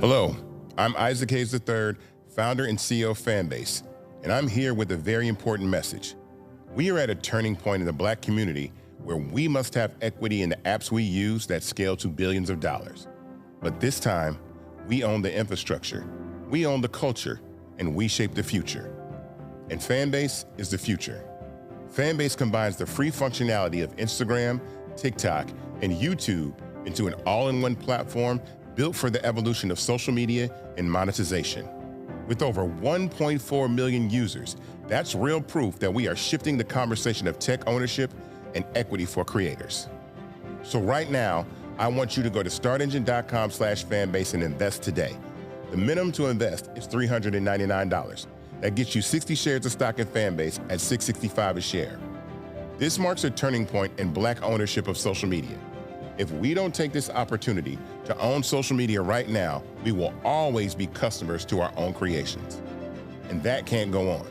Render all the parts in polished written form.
Hello, I'm Isaac Hayes III, founder and CEO of Fanbase, and I'm here with a very important message. We are at a turning point in the Black community where we must have equity in the apps we use that scale to billions of dollars. But this time, we own the infrastructure, we own the culture, and we shape the future. And Fanbase is the future. Fanbase combines the free functionality of Instagram, TikTok, and YouTube into an all-in-one platform built for the evolution of social media and monetization. With over 1.4 million users, that's real proof that we are shifting the conversation of tech ownership and equity for creators. So right now, I want you to go to startengine.com/fanbase and invest today. The minimum to invest is $399. That gets you 60 shares of stock in Fanbase at $665 a share. This marks a turning point in Black ownership of social media. If we don't take this opportunity to own social media right now, we will always be customers to our own creations. And that can't go on.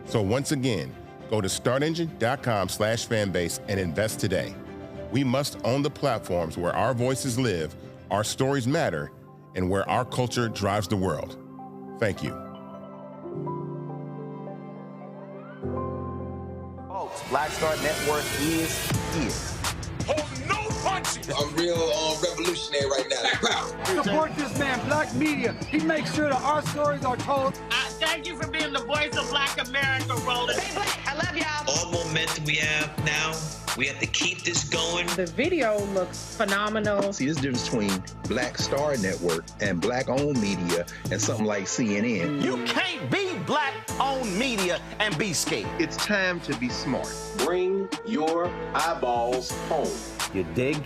So once again, go to startengine.com/fanbase and invest today. We must own the platforms where our voices live, our stories matter, and where our culture drives the world. Thank you. Folks, Black Star Network is here. Hold no punches. I'm real revolutionary right now. Support this man, Black Media. He makes sure that our stories are told. Thank you for being the voice of Black America, Roland. Stay Black. I love y'all. All momentum we have now, we have to keep this going. The video looks phenomenal. See, there's a difference between Black Star Network and Black-owned media and something like CNN. You can't be Black-owned media and be scared. It's time to be smart. Bring your eyeballs home. You dig?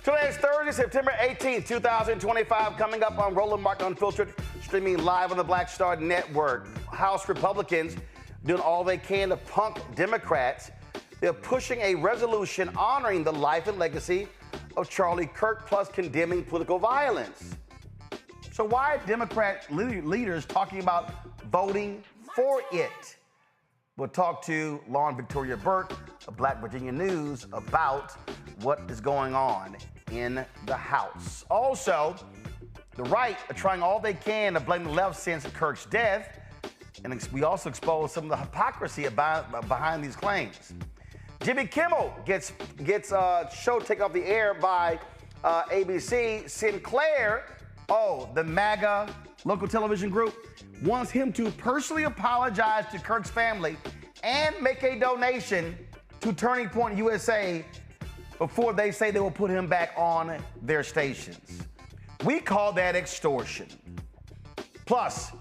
Today is Thursday, September 18th, 2025. Coming up on Roland Mark Unfiltered, streaming live on the Black Star Network. House Republicans doing all they can to punk Democrats. They're pushing a resolution honoring the life and legacy of Charlie Kirk, plus condemning political violence. So why are Democrat leaders talking about voting for it? We'll talk to Lauren Victoria Burke of Black Virginia News about what is going on in the House. Also, the right are trying all they can to blame the left since Kirk's death, and we also expose some of the hypocrisy behind these claims. Jimmy Kimmel gets show taken off the air by ABC. Sinclair, the MAGA local television group, wants him to personally apologize to Kirk's family and make a donation to Turning Point USA before they say they will put him back on their stations. We call that extortion. Plus,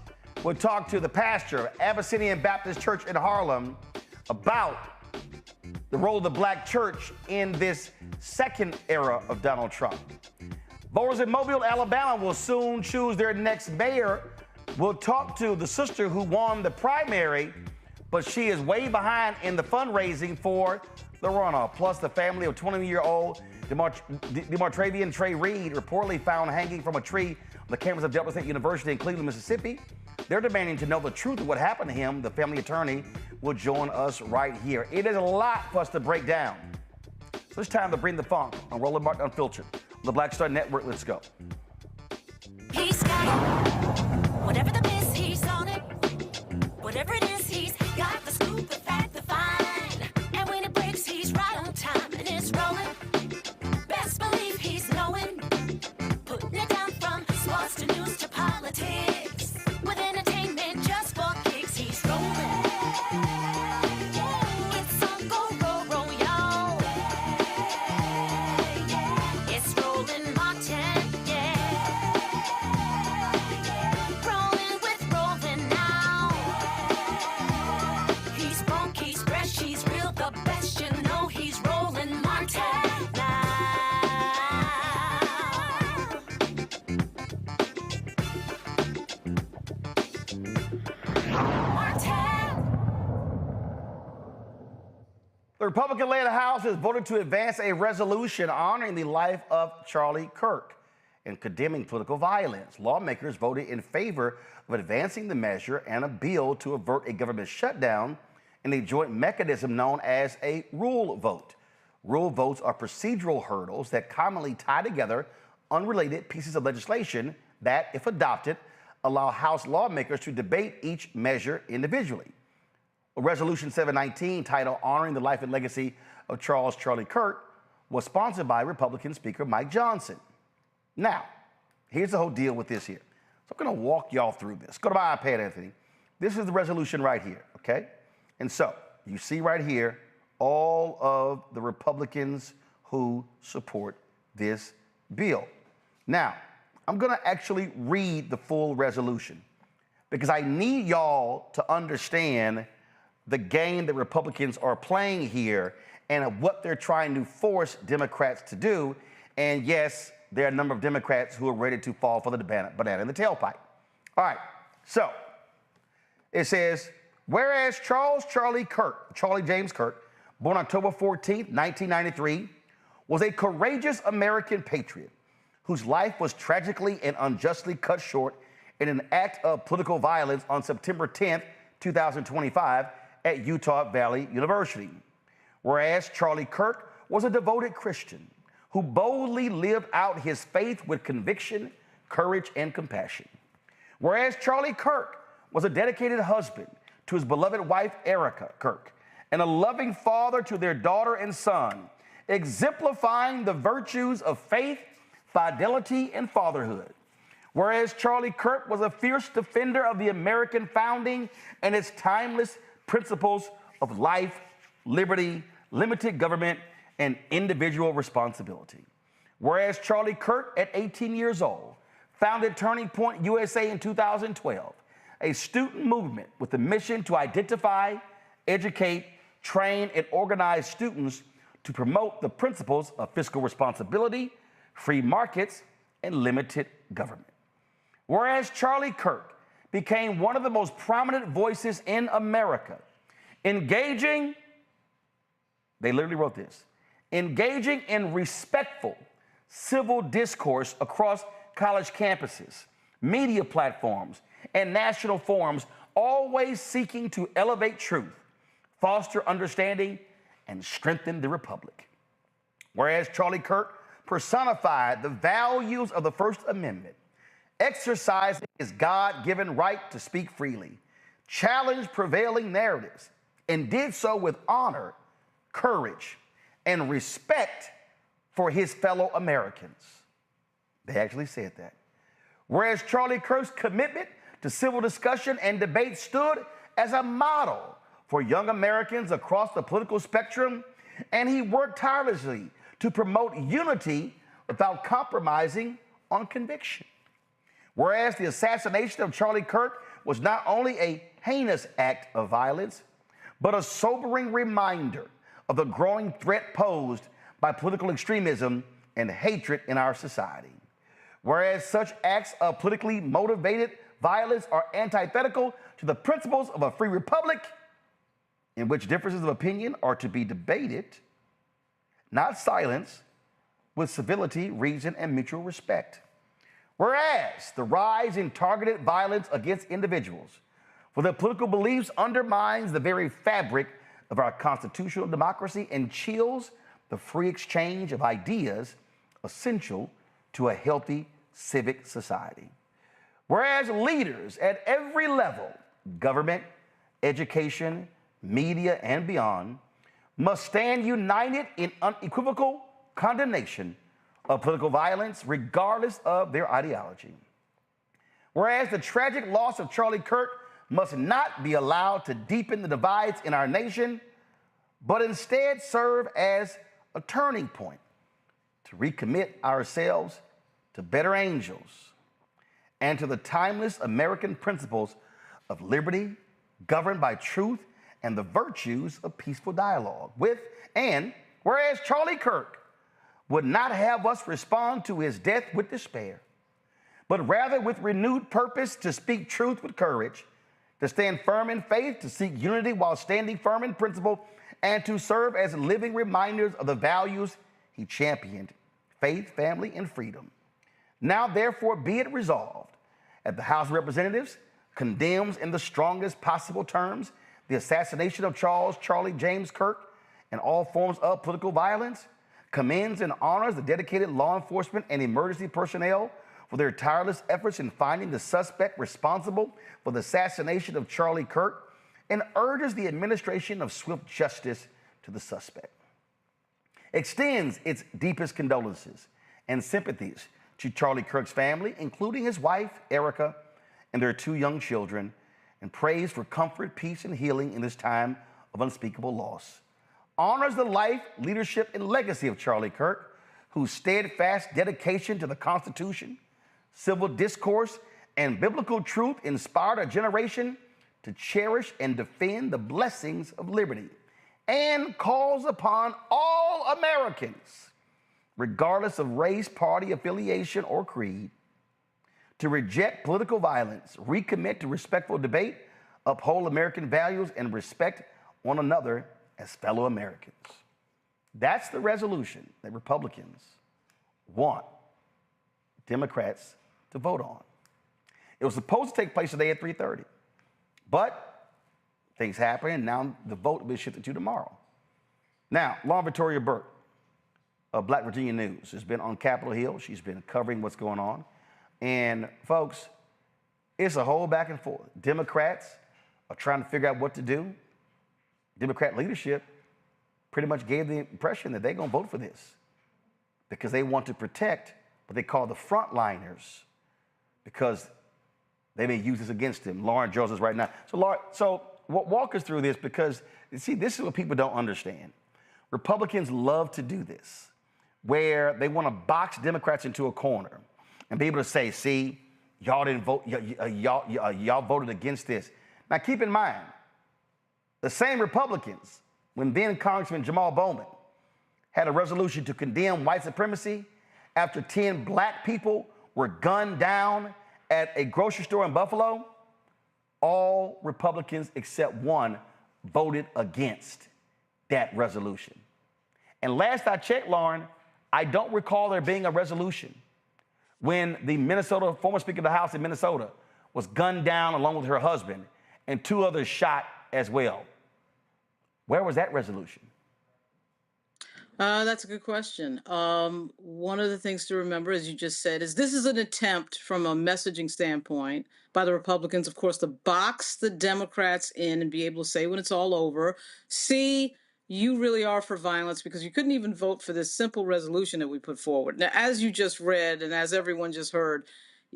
we'll talk to the pastor of Abyssinian Baptist Church in Harlem about the role of the black church in this second era of Donald Trump. Voters in Mobile, Alabama will soon choose their next mayor. We'll talk to the sister who won the primary, but she is way behind in the fundraising for the runoff. Plus, the family of 20-year-old Demartravion Trey reportedly found hanging from a tree on the campus of Delta State University in Cleveland, Mississippi. They're demanding to know the truth of what happened to him. The family attorney will join us right here. It is a lot for us to break down. So it's time to bring the funk on Roland Mark Unfiltered on the Black Star Network. Let's go. He's got it. Whatever the miss, he's on it. Whatever it is, he's got the scoop, the fact, the fine. And when it breaks, he's right on time and it's rolling. Best believe he's knowing. Putting it down from sports to news to politics. With entertainment just for kicks, he's rolling. It's on go, roll, y'all. It's Roland Martin, rolling with Roland now. He's funk, he's fresh, he's real, the best, you know he's Roland Martin now. The Republican-led House has voted to advance a resolution honoring the life of Charlie Kirk and condemning political violence. Lawmakers voted in favor of advancing the measure and a bill to avert a government shutdown in a joint mechanism known as a rule vote. Rule votes are procedural hurdles that commonly tie together unrelated pieces of legislation that, if adopted, allow House lawmakers to debate each measure individually. Resolution 719, titled Honoring the Life and Legacy of Charlie Kirk, was sponsored by Republican Speaker Mike Johnson. Now, here's the whole deal with this here. So I'm going to walk y'all through this. Go to my iPad, Anthony. This is the resolution right here, okay? And so you see right here all of the Republicans who support this bill. Now, I'm going to actually read the full resolution because I need y'all to understand the game that Republicans are playing here and what they're trying to force Democrats to do. And yes, there are a number of Democrats who are ready to fall for the banana in the tailpipe. All right, so it says, whereas Charlie James Kirk, born October 14th, 1993, was a courageous American patriot whose life was tragically and unjustly cut short in an act of political violence on September 10th, 2025, at Utah Valley University. Whereas Charlie Kirk was a devoted Christian who boldly lived out his faith with conviction, courage, and compassion. Whereas Charlie Kirk was a dedicated husband to his beloved wife, Erica Kirk, and a loving father to their daughter and son, exemplifying the virtues of faith, fidelity, and fatherhood. Whereas Charlie Kirk was a fierce defender of the American founding and its timeless principles of life, liberty, limited government, and individual responsibility. Whereas Charlie Kirk, at 18 years old, founded Turning Point USA in 2012, a student movement with the mission to identify, educate, train, and organize students to promote the principles of fiscal responsibility, free markets, and limited government. Whereas Charlie Kirk became one of the most prominent voices in America, engaging, they literally wrote this, engaging in respectful civil discourse across college campuses, media platforms, and national forums, always seeking to elevate truth, foster understanding, and strengthen the republic. Whereas Charlie Kirk personified the values of the First Amendment, exercising his God-given right to speak freely, challenged prevailing narratives, and did so with honor, courage, and respect for his fellow Americans. They actually said that. Whereas Charlie Kirk's commitment to civil discussion and debate stood as a model for young Americans across the political spectrum, and he worked tirelessly to promote unity without compromising on conviction. Whereas the assassination of Charlie Kirk was not only a heinous act of violence, but a sobering reminder of the growing threat posed by political extremism and hatred in our society. Whereas such acts of politically motivated violence are antithetical to the principles of a free republic, in which differences of opinion are to be debated, not silenced, with civility, reason, and mutual respect. Whereas the rise in targeted violence against individuals for their political beliefs undermines the very fabric of our constitutional democracy and chills the free exchange of ideas essential to a healthy civic society. Whereas leaders at every level, government, education, media, and beyond, must stand united in unequivocal condemnation of political violence, regardless of their ideology. Whereas the tragic loss of Charlie Kirk must not be allowed to deepen the divides in our nation, but instead serve as a turning point to recommit ourselves to better angels and to the timeless American principles of liberty, governed by truth and the virtues of peaceful dialogue with, and whereas Charlie Kirk would not have us respond to his death with despair, but rather with renewed purpose to speak truth with courage, to stand firm in faith, to seek unity while standing firm in principle, and to serve as living reminders of the values he championed, faith, family, and freedom. Now, therefore, be it resolved that the House of Representatives condemns in the strongest possible terms the assassination of Charlie James Kirk and all forms of political violence, commends and honors the dedicated law enforcement and emergency personnel for their tireless efforts in finding the suspect responsible for the assassination of Charlie Kirk, and urges the administration of swift justice to the suspect. Extends its deepest condolences and sympathies to Charlie Kirk's family, including his wife, Erica, and their 2 young children, and prays for comfort, peace, and healing in this time of unspeakable loss. Honors the life, leadership, and legacy of Charlie Kirk, whose steadfast dedication to the Constitution, civil discourse, and biblical truth inspired a generation to cherish and defend the blessings of liberty, and calls upon all Americans, regardless of race, party affiliation, or creed, to reject political violence, recommit to respectful debate, uphold American values, and respect one another as fellow Americans. That's the resolution that Republicans want Democrats to vote on. It was supposed to take place today at 3:30, but things happened, and now the vote will be shifted to tomorrow. Now, Lauren Victoria Burke of Black Virginia News has been on Capitol Hill. She's been covering what's going on. And folks, it's a whole back and forth. Democrats are trying to figure out what to do. Democrat leadership pretty much gave the impression that they're going to vote for this because they want to protect what they call the frontliners, because they may use this against them. Lauren joins us right now. So Lauren, walk us through this, because, see, this is what people don't understand. Republicans love to do this, where they want to box Democrats into a corner and be able to say, see, y'all didn't vote, y'all voted against this. Now keep in mind, the same Republicans, when then Congressman Jamal Bowman had a resolution to condemn white supremacy after 10 black people were gunned down at a grocery store in Buffalo, all Republicans except one voted against that resolution. And last I checked, Lauren, I don't recall there being a resolution when the former Speaker of the House in Minnesota was gunned down along with her husband and 2 others shot as well. Where was that resolution? That's a good question. One of the things to remember, as you just said, is this is an attempt from a messaging standpoint by the Republicans, of course, to box the Democrats in and be able to say when it's all over, see, you really are for violence because you couldn't even vote for this simple resolution that we put forward. Now, as you just read and as everyone just heard,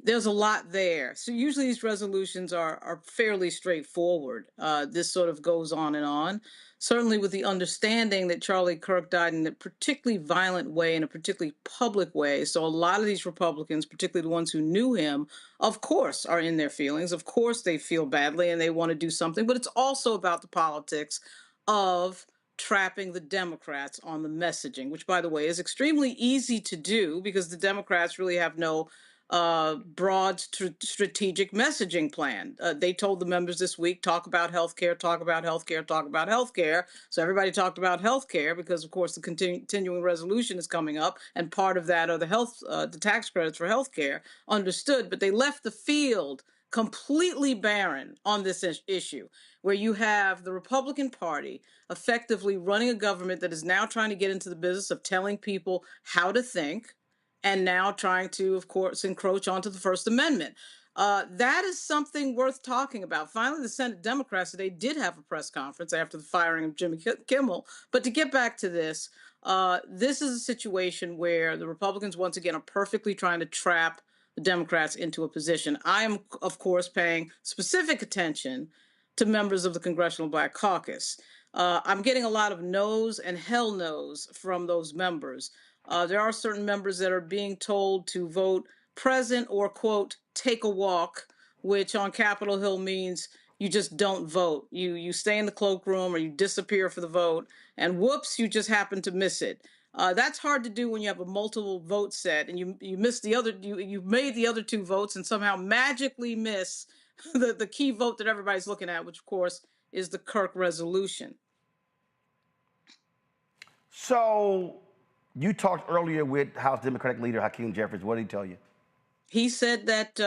there's a lot there. So usually these resolutions are fairly straightforward. This sort of goes on and on. Certainly with the understanding that Charlie Kirk died in a particularly violent way, in a particularly public way. So a lot of these Republicans, particularly the ones who knew him, of course, are in their feelings. Of course, they feel badly and they want to do something. But it's also about the politics of trapping the Democrats on the messaging, which, by the way, is extremely easy to do because the Democrats really have no broad strategic messaging plan. They told the members this week, talk about healthcare, talk about healthcare, talk about healthcare. So everybody talked about healthcare because, of course, the continuing resolution is coming up, and part of that are the tax credits for healthcare. Understood, but they left the field completely barren on this issue, where you have the Republican Party effectively running a government that is now trying to get into the business of telling people how to think, and now trying to, of course, encroach onto the First Amendment. That is something worth talking about. Finally, the Senate Democrats today did have a press conference after the firing of Jimmy Kimmel. But to get back to this, this is a situation where the Republicans, once again, are perfectly trying to trap the Democrats into a position. I am, of course, paying specific attention to members of the Congressional Black Caucus. I'm getting a lot of no's and hell no's from those members. There are certain members that are being told to vote present or, quote, take a walk, which on Capitol Hill means you just don't vote. You stay in the cloakroom or you disappear for the vote, and whoops, you just happen to miss it. That's hard to do when you have a multiple vote set and you miss the other, you made the other 2 votes and somehow magically miss the key vote that everybody's looking at, which, of course, is the Kirk resolution. So you talked earlier with House Democratic leader Hakeem Jeffries. What did he tell you? He said that,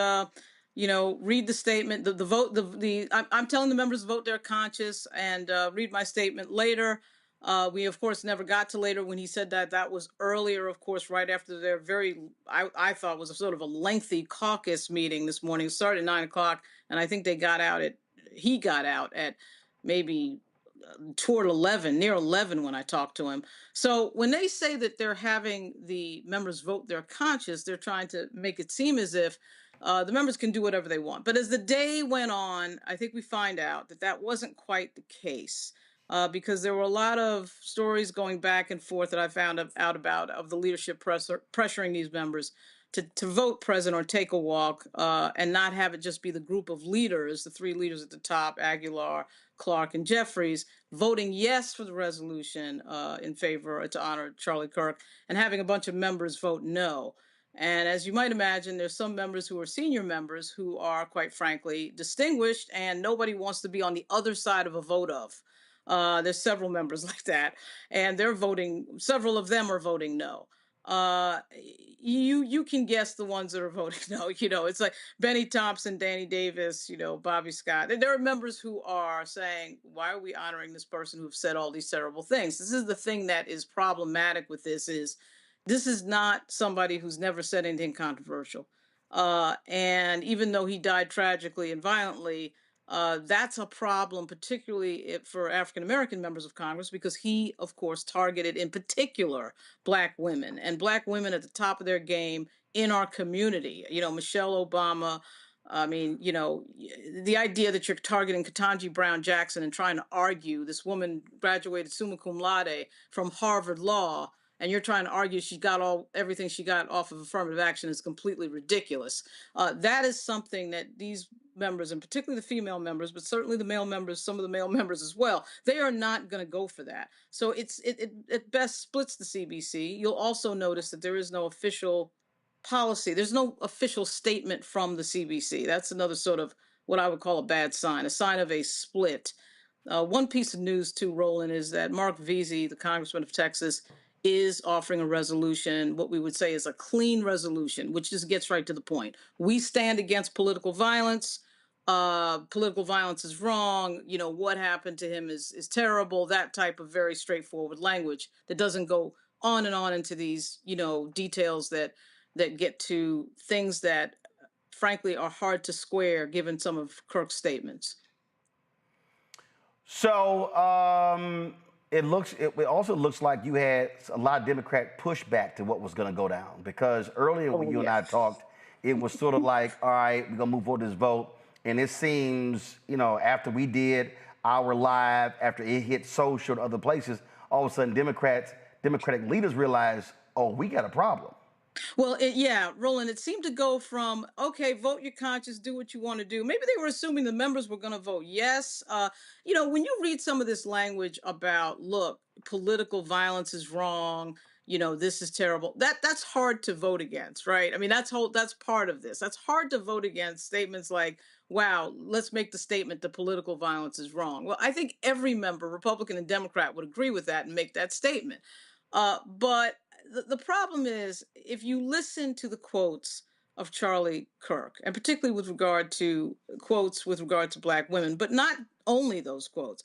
read the statement, the vote, I'm telling the members to vote their conscience and read my statement later. We, of course, never got to later when he said that. That was earlier, of course, right after their I thought was a sort of a lengthy caucus meeting this morning. It started at 9 o'clock, and I think he got out at maybe toward 11, near 11 when I talked to him. So when they say that they're having the members vote their conscience, they're trying to make it seem as if the members can do whatever they want. But as the day went on, I think we find out that that wasn't quite the case because there were a lot of stories going back and forth that I found out about of the leadership pressuring these members to vote present or take a walk and not have it just be the group of leaders, the 3 leaders at the top, Aguilar, Clark, and Jeffries, voting yes for the resolution in favor to honor Charlie Kirk, and having a bunch of members vote no. And as you might imagine, there's some members who are senior members who are, quite frankly, distinguished, and nobody wants to be on the other side of a vote of. There's several members like that, and several of them are voting no. You can guess the ones that are voting no. It's like Benny Thompson, Danny Davis, Bobby Scott. There are members who are saying, why are we honoring this person who've said all these terrible things? This is the thing that is problematic with this is not somebody who's never said anything controversial. And even though he died tragically and violently, that's a problem, particularly for African-American members of Congress, because he, of course, targeted in particular Black women and Black women at the top of their game in our community. Michelle Obama, I mean, you know, the idea that you're targeting Ketanji Brown Jackson and trying to argue this woman graduated summa cum laude from Harvard Law, and you're trying to argue she got everything she got off of affirmative action is completely ridiculous. That is something that these members, and particularly the female members, but certainly the male members, some of the male members as well, they are not going to go for that. So it at best splits the CBC. You'll also notice that there is no official policy. There's no official statement from the CBC. That's another sort of what I would call a bad sign, a sign of a split. One piece of news too, Roland, is that Mark Veazey, the congressman of Texas, is offering a resolution, what we would say is a clean resolution, which just gets right to the point. We stand against political violence. Political violence is wrong. You know, what happened to him is terrible. That type of very straightforward language that doesn't go on and on into these, you know, details that get to things that, frankly, are hard to square given some of Kirk's statements. So it also looks like you had a lot of Democrat pushback to what was going to go down, because earlier when you and I talked, it was sort of like, all right, we're going to move forward with this vote. And it seems, you know, after we did our live, after it hit social and other places, all of a sudden Democratic leaders realized, oh, we got a problem. Well, yeah, Roland, it seemed to go from, okay, vote your conscience, do what you want to do. Maybe they were assuming the members were going to vote yes. You know, when you read some of this language about, look, political violence is wrong, you know, this is terrible, that's hard to vote against, right? I mean, that's part of this. That's hard to vote against statements like, wow, let's make the statement that political violence is wrong. Well, I think every member, Republican and Democrat, would agree with that and make that statement. But the problem is, if you listen to the quotes of Charlie Kirk, and particularly with regard to quotes with regard to Black women, but not only those quotes,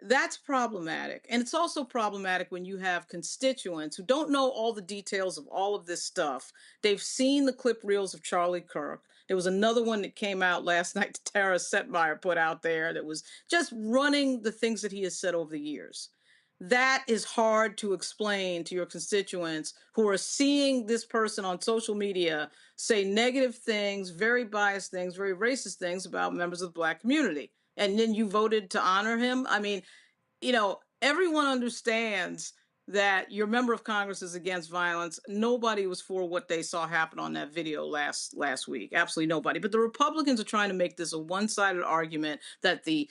that's problematic. And it's also problematic when you have constituents who don't know all the details of all of this stuff. They've seen the clip reels of Charlie Kirk. There was another one that came out last night that Tara Setmeyer put out there that was just running the things that he has said over the years. That is hard to explain to your constituents who are seeing this person on social media say negative things, very biased things, very racist things about members of the Black community. And then you voted to honor him. I mean, you know, everyone understands that your member of Congress is against violence. Nobody was for what they saw happen on that video last week. Absolutely nobody. But the Republicans are trying to make this a one-sided argument that the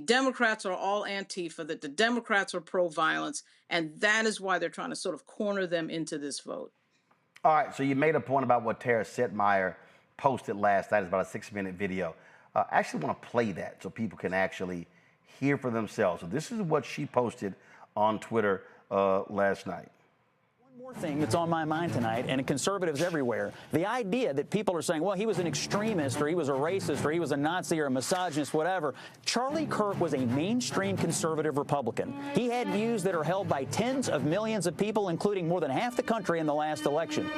Democrats are all Antifa, that the Democrats are pro-violence, and that is why they're trying to sort of corner them into this vote. All right, so you made a point about what Tara Setmeyer posted last night. It's about a 6-minute video. I actually want to play that so people can actually hear for themselves. So this is what she posted on Twitter last night. One more thing that's on my mind tonight, and conservatives everywhere, the idea that people are saying, well, he was an extremist, or he was a racist, or he was a Nazi, or a misogynist, whatever. Charlie Kirk was a mainstream conservative Republican. He had views that are held by tens of millions of people, including more than half the country in the last election.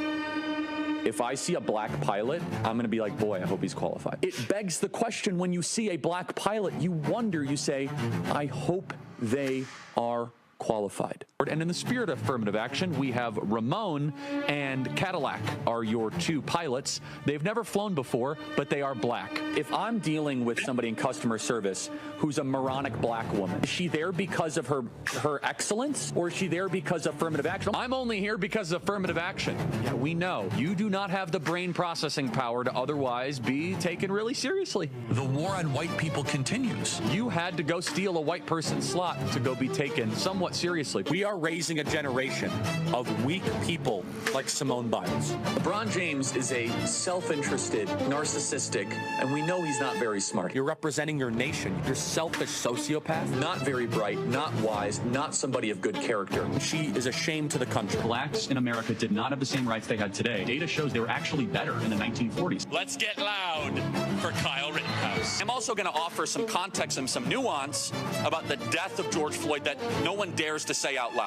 If I see a Black pilot, I'm going to be like, boy, I hope he's qualified. It begs the question, when you see a Black pilot, you wonder, you say, I hope they are qualified. And in the spirit of affirmative action, we have Ramon and Cadillac are your two pilots. They've never flown before, but they are Black. If I'm dealing with somebody in customer service who's a moronic Black woman, is she there because of her excellence, or is she there because of affirmative action? I'm only here because of affirmative action. Yeah, we know you do not have the brain processing power to otherwise be taken really seriously. The war on white people continues. You had to go steal a white person's slot to go be taken somewhat seriously. We are raising a generation of weak people like Simone Biles. LeBron James is a self-interested, narcissistic, and we know he's not very smart. You're representing your nation. You're selfish sociopath, not very bright, not wise, not somebody of good character. She is a shame to the country. Blacks in America did not have the same rights they had today. Data shows they were actually better in the 1940s. Let's get loud for Kyle Rittenhouse. I'm also going to offer some context and some nuance about the death of George Floyd that no one dares to say out loud.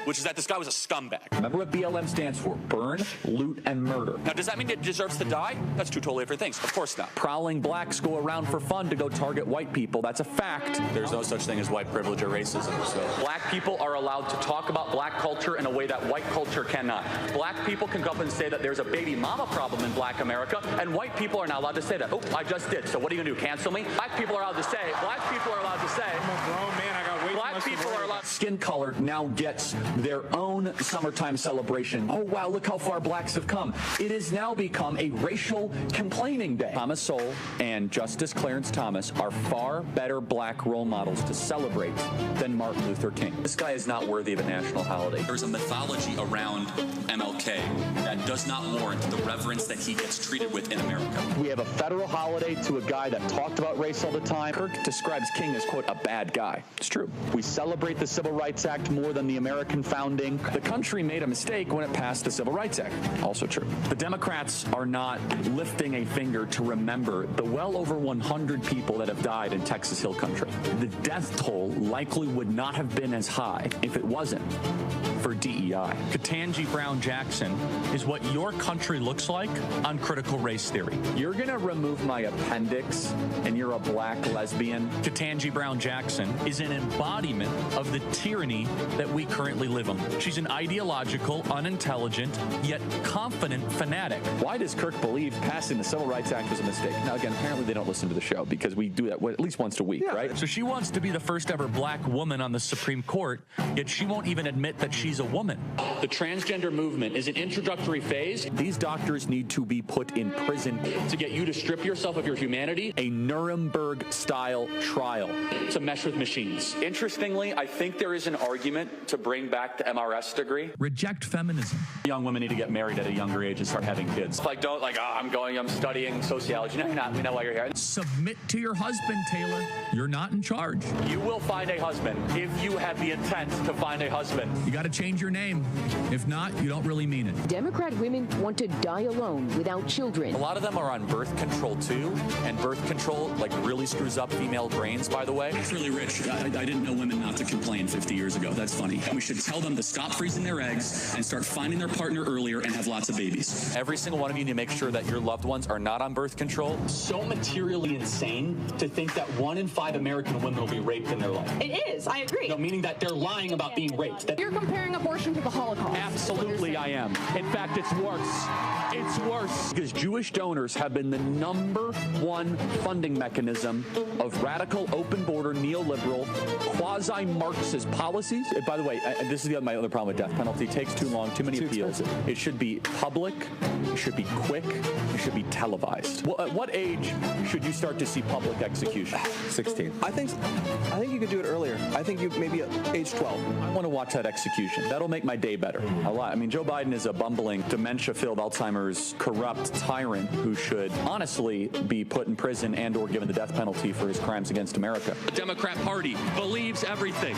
which is that this guy was a scumbag. Remember what BLM stands for? Burn, loot, and murder. Now, does that mean it deserves to die? That's two totally different things. Of course not. Prowling blacks go around for fun to go target white people. That's a fact. There's no such thing as white privilege or racism. So black people are allowed to talk about black culture in a way that white culture cannot. Black people can go up and say that there's a baby mama problem in black America, and white people are not allowed to say that. Oh, I just did. So what are you going to do, cancel me? Black people are allowed to say, black people are allowed to say, I'm a grown man, I got way black people are allowed. Skin color now gets their own summertime celebration. Oh, wow, look how far blacks have come. It has now become a racial complaining day. Thomas Sowell and Justice Clarence Thomas are far better black role models to celebrate than Martin Luther King. This guy is not worthy of a national holiday. There's a mythology around MLK that does not warrant the reverence that he gets treated with in America. We have a federal holiday to a guy that talked about race all the time. Kirk describes King as, quote, a bad guy. It's true. We celebrate the Civil Rights Act more than the American founding. The country made a mistake when it passed the Civil Rights Act. Also true. The Democrats are not lifting a finger to remember the well over 100 people that have died in Texas Hill Country. The death toll likely would not have been as high if it wasn't for DEI. Ketanji Brown Jackson is what your country looks like on critical race theory. You're going to remove my appendix and you're a black lesbian? Ketanji Brown Jackson is an embodiment of the tyranny that we currently live under. She's an ideological, unintelligent, yet confident fanatic. Why does Kirk believe passing the Civil Rights Act was a mistake? Now, again, apparently they don't listen to the show because we do that at least once a week, right? So she wants to be the first ever black woman on the Supreme Court, yet she won't even admit that she's a woman. The transgender movement is an introductory phase. These doctors need to be put in prison to get you to strip yourself of your humanity. A Nuremberg-style trial to mesh with machines. Interestingly, I think there is an argument to bring back the MRS degree. Reject feminism. Young women need to get married at a younger age and start having kids. I'm studying sociology. No, you're not. We know why you're here. Submit to your husband, Taylor. You're not in charge. You will find a husband if you have the intent to find a husband. You got to change your name. If not, you don't really mean it. Democrat women want to die alone without children. A lot of them are on birth control too, and birth control really screws up female brains, by the way. It's really rich. I didn't know women not to complain 50 years ago. That's funny. We should tell them to stop freezing their eggs and start finding their partner earlier and have lots of babies. Every single one of you need to make sure that your loved ones are not on birth control. So materially insane to think that 1 in 5 American women will be raped in their life. It is. I agree. No, meaning that they're lying about being raped. You're comparing abortion to the Holocaust. Absolutely, I am. In fact, it's worse. It's worse. Because Jewish donors have been the #1 funding mechanism of radical, open border, neoliberal, quasi-Marxist policies. By the way, this is my other problem with death penalty. It takes too long, too many appeals. It should be public. It should be quick. It should be televised. Well, at what age should you start to see public execution? 16. I think you could do it earlier. I think you maybe at age 12. I want to watch that execution. That'll make my day better. A lot. I mean, Joe Biden is a bumbling, dementia-filled, Alzheimer's, corrupt tyrant who should honestly be put in prison and or given the death penalty for his crimes against America. The Democrat Party believes everything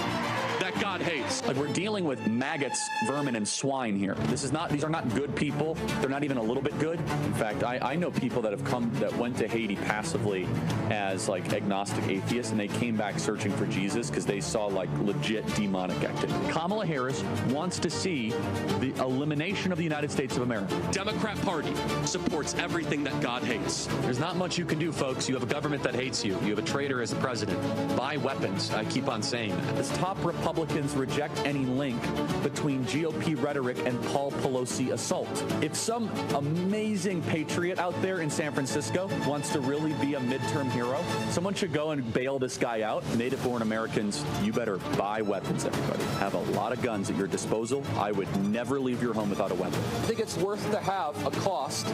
that God hates. We're dealing with maggots, vermin, and swine here. These are not good people. They're not even a little bit good. In fact, I know people that went to Haiti passively as agnostic atheists, and they came back searching for Jesus because they saw legit demonic activity. Kamala Harris wants to see the elimination of the United States of America. Democrat Party supports everything that God hates. There's not much you can do, folks. You have a government that hates you. You have a traitor as a president. Buy weapons. I keep on saying that. As top Republicans reject any link between GOP rhetoric and Paul Pelosi assault. If some amazing patriot out there in San Francisco wants to really be a midterm hero, someone should go and bail this guy out. Native-born Americans, you better buy weapons, everybody. Have a lot of guns at your disposal. I would never leave your home without a weapon. I think it's worth to have a cost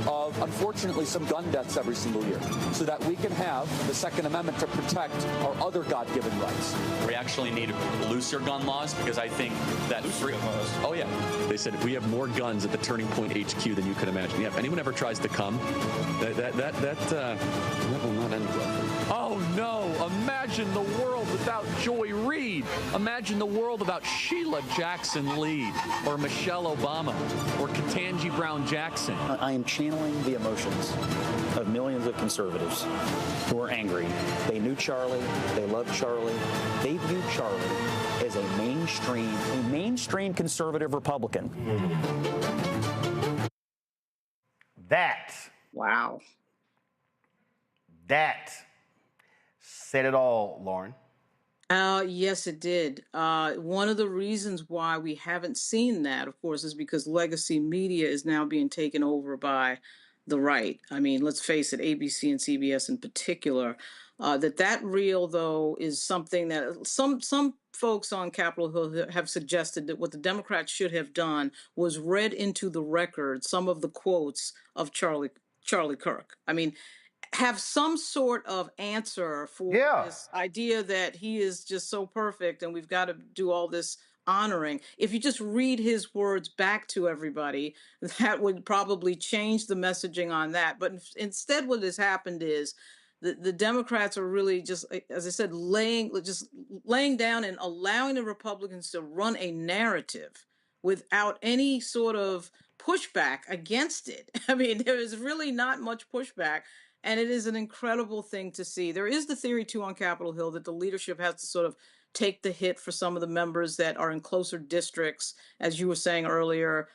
of, unfortunately, some gun deaths every single year so that we can have the Second Amendment to protect our other God-given rights. We actually need looser gun laws because I think that Oh, yeah. They said we have more guns at the Turning Point HQ than you could imagine. Yeah, if anyone ever tries to come, that will not end well. Oh, no. Imagine the world without Joy Reid. Imagine the world without Sheila Jackson Lee or Michelle Obama or Ketanji Brown Jackson. I am channeling the emotions of millions of conservatives who are angry. They knew Charlie. They loved Charlie. They viewed Charlie is a mainstream conservative Republican. Wow. That said it all, Lauren. Yes, it did. One of the reasons why we haven't seen that, of course, is because legacy media is now being taken over by the right. I mean, let's face it, ABC and CBS in particular. That reel, though, is something that some folks on Capitol Hill have suggested that what the Democrats should have done was read into the record some of the quotes of Charlie Kirk. I mean, have some sort of answer for this idea that he is just so perfect and we've got to do all this honoring. If you just read his words back to everybody, that would probably change the messaging on that. But instead, what has happened is the Democrats are really just, as I said, laying down and allowing the Republicans to run a narrative without any sort of pushback against it. I mean, there is really not much pushback. And it is an incredible thing to see. There is the theory, too, on Capitol Hill that the leadership has to sort of take the hit for some of the members that are in closer districts, as you were saying earlier,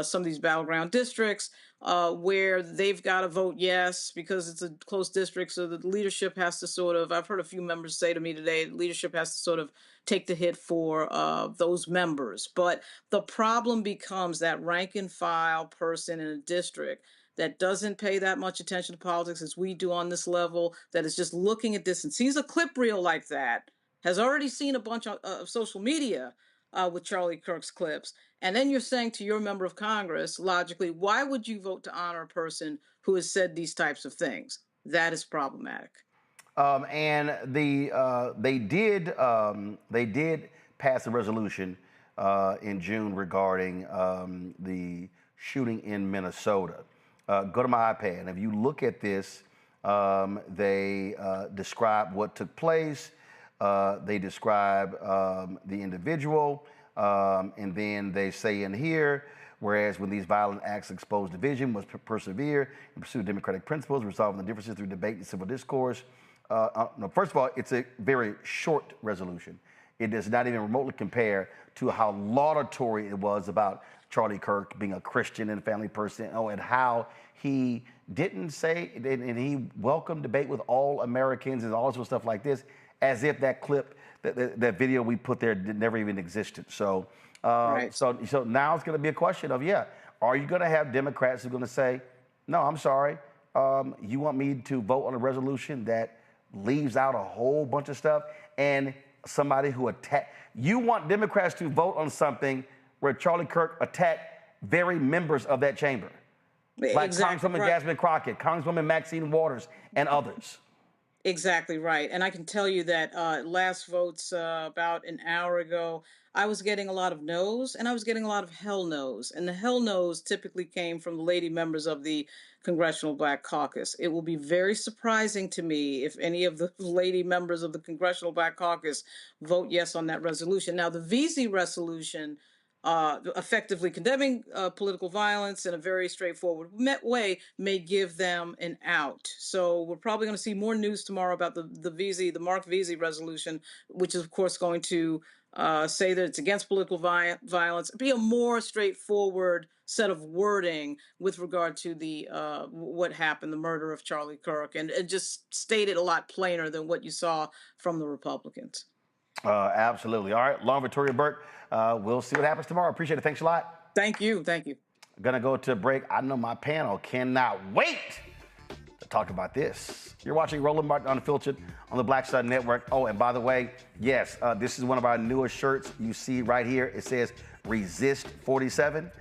some of these battleground districts, where they've got to vote yes because it's a close district. So the leadership has to sort of, I've heard a few members say to me today, the leadership has to sort of take the hit for those members. But the problem becomes that rank and file person in a district that doesn't pay that much attention to politics as we do on this level, that is just looking at this and sees a clip reel like that, has already seen a bunch of social media with Charlie Kirk's clips, and then you're saying to your member of Congress, logically, why would you vote to honor a person who has said these types of things? That is problematic. And they did pass a resolution in June regarding the shooting in Minnesota. Go to my iPad, and if you look at this, they describe what took place. They describe the individual, and then they say in here, whereas when these violent acts expose division, must persevere and pursue democratic principles, resolving the differences through debate and civil discourse. No, first of all, it's a very short resolution. It does not even remotely compare to how laudatory it was about Charlie Kirk being a Christian and family person, and how he didn't say, and he welcomed debate with all Americans and all sorts of stuff like this, as if that clip, that video we put there never even existed. So, so now it's going to be a question of, are you going to have Democrats who are going to say, no, I'm sorry, you want me to vote on a resolution that leaves out a whole bunch of stuff, and somebody who you want Democrats to vote on something where Charlie Kirk attacked very members of that chamber, like Congresswoman Jasmine Crockett, Congresswoman Maxine Waters, and others. Exactly right. And I can tell you that last votes about an hour ago, I was getting a lot of no's and I was getting a lot of hell no's. And the hell no's typically came from the lady members of the Congressional Black Caucus. It will be very surprising to me if any of the lady members of the Congressional Black Caucus vote yes on that resolution. Now, the VZ resolution, effectively condemning political violence in a very straightforward way, may give them an out. So we're probably going to see more news tomorrow about the Mark VZ resolution, which is, of course, going to say that it's against political violence, be a more straightforward set of wording with regard to the what happened, the murder of Charlie Kirk, and it just stated a lot plainer than what you saw from the Republicans. Absolutely. All right, Lauren Victoria Burke. We'll see what happens tomorrow. Appreciate it. Thanks a lot. Thank you. Thank you. Gonna go to a break. I know my panel cannot wait to talk about this. You're watching Roland Martin Unfiltered on the Black Star Network. Oh, and by the way, yes, this is one of our newest shirts. You see right here, it says Resist 47.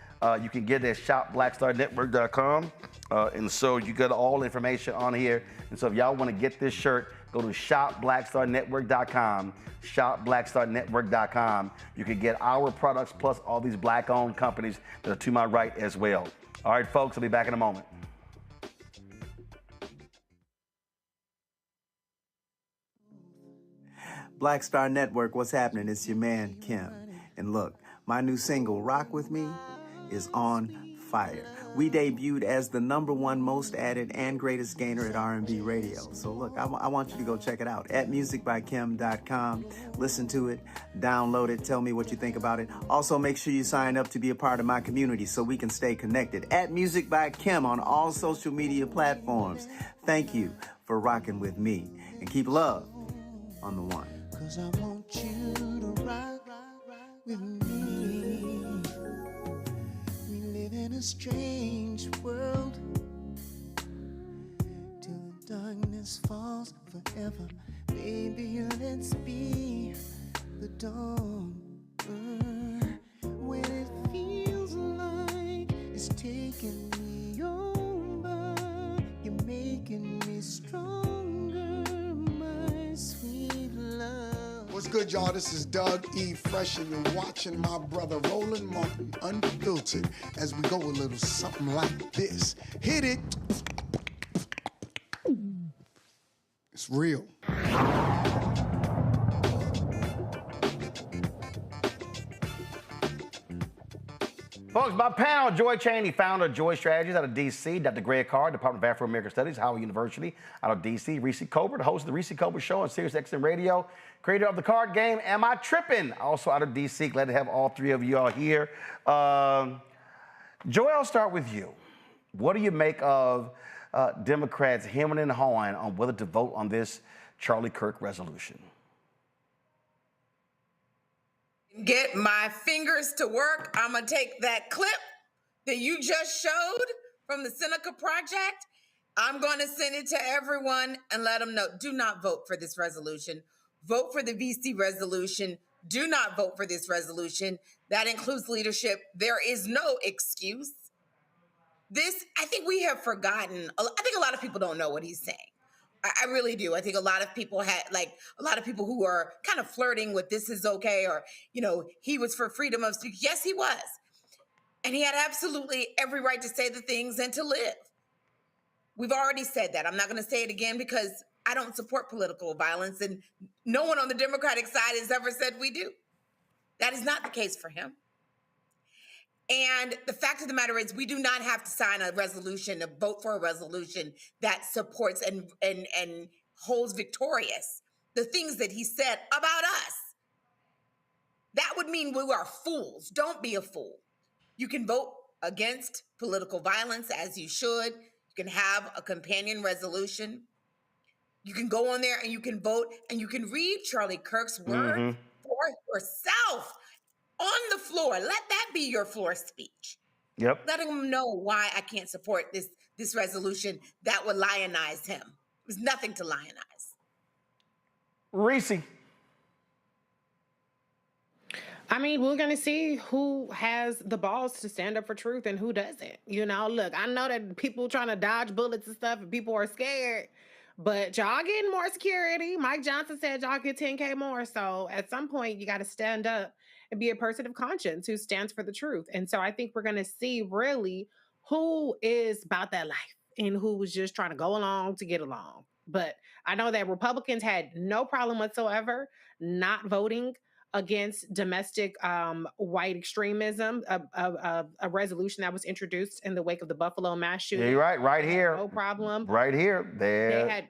You can get it at shopblackstarnetwork.com. And so you got all the information on here. And so if y'all want to get this shirt, go to shopblackstarnetwork.com. Shopblackstarnetwork.com. You can get our products plus all these black-owned companies that are to my right as well. All right, folks, I'll be back in a moment. Black Star Network, what's happening? It's your man, Kim. And look, my new single, Rock With Me, is on fire. We debuted as the #1 most added and greatest gainer at R&B radio. So look, I want you to go check it out at musicbykim.com. Listen to it, download it, tell me what you think about it. Also, make sure you sign up to be a part of my community so we can stay connected. At Music by Kim on all social media platforms. Thank you for rocking with me. And keep love on the one. 'Cause I want you to rock with me. We live in a strange world till the darkness falls forever. Baby, let's be the dawn. When it feels like it's taking me over, you're making me stronger, my sweet love. What's good, y'all? This is Doug E. Fresh, and you're watching my brother Roland Martin Unfiltered as we go a little something like this. Hit it. It's real. Folks, my panel, Joy Chaney, founder of Joy Strategies out of D.C., Dr. Greg Carr, Department of Afro-American Studies, Howard University out of D.C., Reese Colbert, the host of the Reese Colbert Show on Sirius XM Radio, creator of the card game, Am I Trippin'? Also out of D.C., glad to have all three of you all here. Joy, I'll start with you. What do you make of Democrats hemming and hawing on whether to vote on this Charlie Kirk resolution? Get my fingers to work. I'm going to take that clip that you just showed from the Seneca Project. I'm going to send it to everyone and let them know, do not vote for this resolution. Vote for the VC resolution. Do not vote for this resolution. That includes leadership. There is no excuse. This, I think we have forgotten. I think a lot of people don't know what he's saying. I really do. I think a lot of people who are kind of flirting with this is okay, or, he was for freedom of speech. Yes, he was. And he had absolutely every right to say the things and to live. We've already said that. I'm not going to say it again because I don't support political violence, and no one on the Democratic side has ever said we do. That is not the case for him. And the fact of the matter is, we do not have to sign a resolution, a vote for a resolution that supports and holds victorious the things that he said about us. That would mean we are fools. Don't be a fool. You can vote against political violence, as you should. You can have a companion resolution. You can go on there and you can vote, and you can read Charlie Kirk's word for yourself. On the floor, let that be your floor speech. Yep. Letting him know why I can't support this resolution that would lionize him. There's nothing to lionize. Reese. I mean, we're going to see who has the balls to stand up for truth and who doesn't. Look, I know that people trying to dodge bullets and stuff and people are scared, but y'all getting more security. Mike Johnson said y'all get 10K more. So at some point, you got to stand up and be a person of conscience who stands for the truth. And so I think we're going to see really who is about that life and who was just trying to go along to get along. But I know that Republicans had no problem whatsoever not voting against domestic white extremism, a resolution that was introduced in the wake of the Buffalo mass shooting. Yeah, you're right here. No problem. Right here.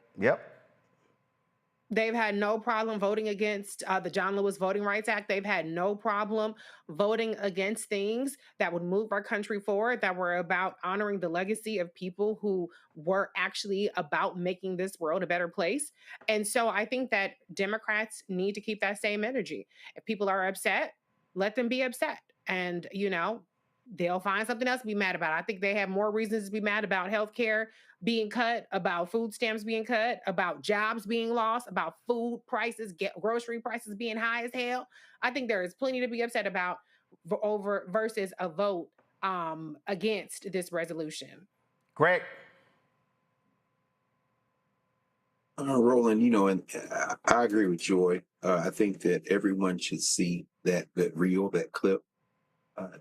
They've had no problem voting against the John Lewis Voting Rights Act. They've had no problem voting against things that would move our country forward, that were about honoring the legacy of people who were actually about making this world a better place. And so I think that Democrats need to keep that same energy. If people are upset, let them be upset. And, they'll find something else to be mad about. I think they have more reasons to be mad about healthcare being cut, about food stamps being cut, about jobs being lost, about food prices, grocery prices being high as hell. I think there is plenty to be upset about versus a vote against this resolution. Greg. Roland, and I agree with Joy. I think that everyone should see that reel, that clip.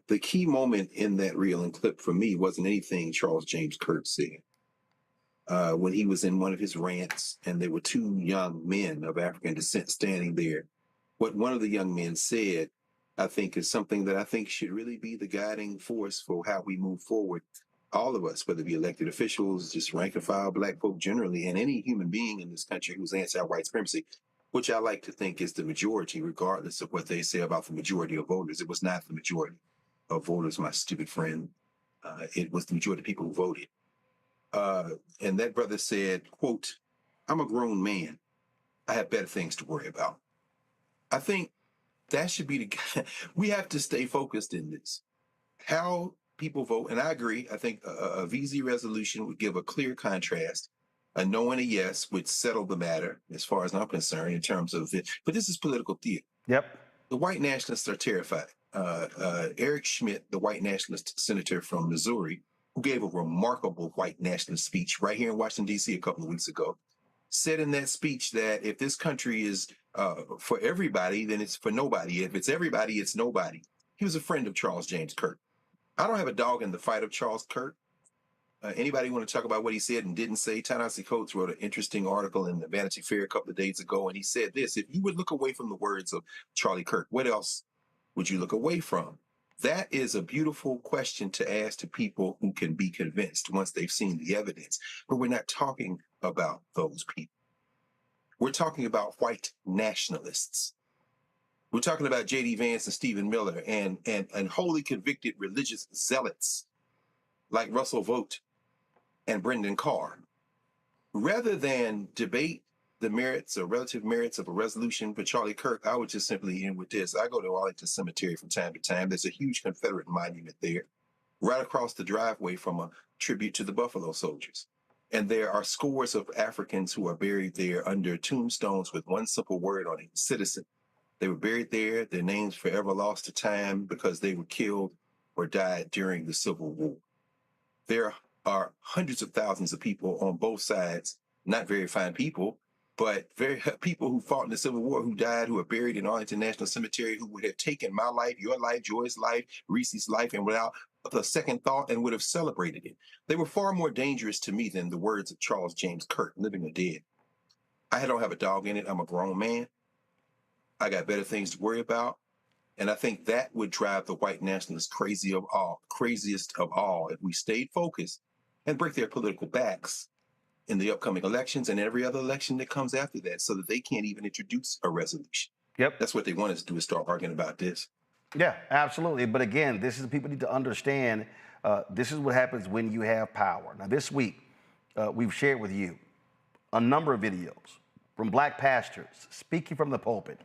The key moment in that reel and clip for me wasn't anything Charles James Kirk said. When he was in one of his rants and there were two young men of African descent standing there, what one of the young men said I think is something that I think should really be the guiding force for how we move forward. All of us, whether it be elected officials, just rank and file black folk generally, and any human being in this country who's anti-white supremacy, which I like to think is the majority, regardless of what they say about the majority of voters. It was not the majority of voters, my stupid friend. It was the majority of people who voted. And that brother said, quote, "I'm a grown man. I have better things to worry about." I think that should be the we have to stay focused in this. How people vote, and I agree, I think a VZ resolution would give a clear contrast. A no and a yes would settle the matter, as far as I'm concerned, in terms of it. But this is political theater. Yep. The white nationalists are terrified. Eric Schmidt, the white nationalist senator from Missouri, who gave a remarkable white nationalist speech right here in Washington, D.C. a couple of weeks ago, said in that speech that if this country is for everybody, then it's for nobody. If it's everybody, it's nobody. He was a friend of Charles James Kirk. I don't have a dog in the fight of Charles Kirk. Anybody want to talk about what he said and didn't say? Ta-Nehisi Coates wrote an interesting article in the Vanity Fair a couple of days ago, and he said this: if you would look away from the words of Charlie Kirk, what else would you look away from? That is a beautiful question to ask to people who can be convinced once they've seen the evidence. But we're not talking about those people. We're talking about white nationalists. We're talking about J.D. Vance and Stephen Miller and wholly convicted religious zealots like Russell Vogt and Brendan Carr. Rather than debate the merits or relative merits of a resolution for Charlie Kirk, I would just simply end with this. I go to Arlington Cemetery from time to time. There's a huge Confederate monument there, right across the driveway from a tribute to the Buffalo Soldiers. And there are scores of Africans who are buried there under tombstones with one simple word on it: citizen. They were buried there, their names forever lost to time because they were killed or died during the Civil War. There are hundreds of thousands of people on both sides, not very fine people, but very people who fought in the Civil War, who died, who are buried in Arlington National Cemetery, who would have taken my life, your life, Joy's life, Reese's life, and without a second thought, and would have celebrated it. They were far more dangerous to me than the words of Charles James Kirk, living or dead. I don't have a dog in it. I'm a grown man. I got better things to worry about. And I think that would drive the white nationalists craziest of all, if we stayed focused and break their political backs in the upcoming elections and every other election that comes after that, so that they can't even introduce a resolution. Yep. That's what they want us to do, is start arguing about this. Yeah, absolutely. But again, this is, people need to understand, this is what happens when you have power. Now, this week, we've shared with you a number of videos from black pastors speaking from the pulpit,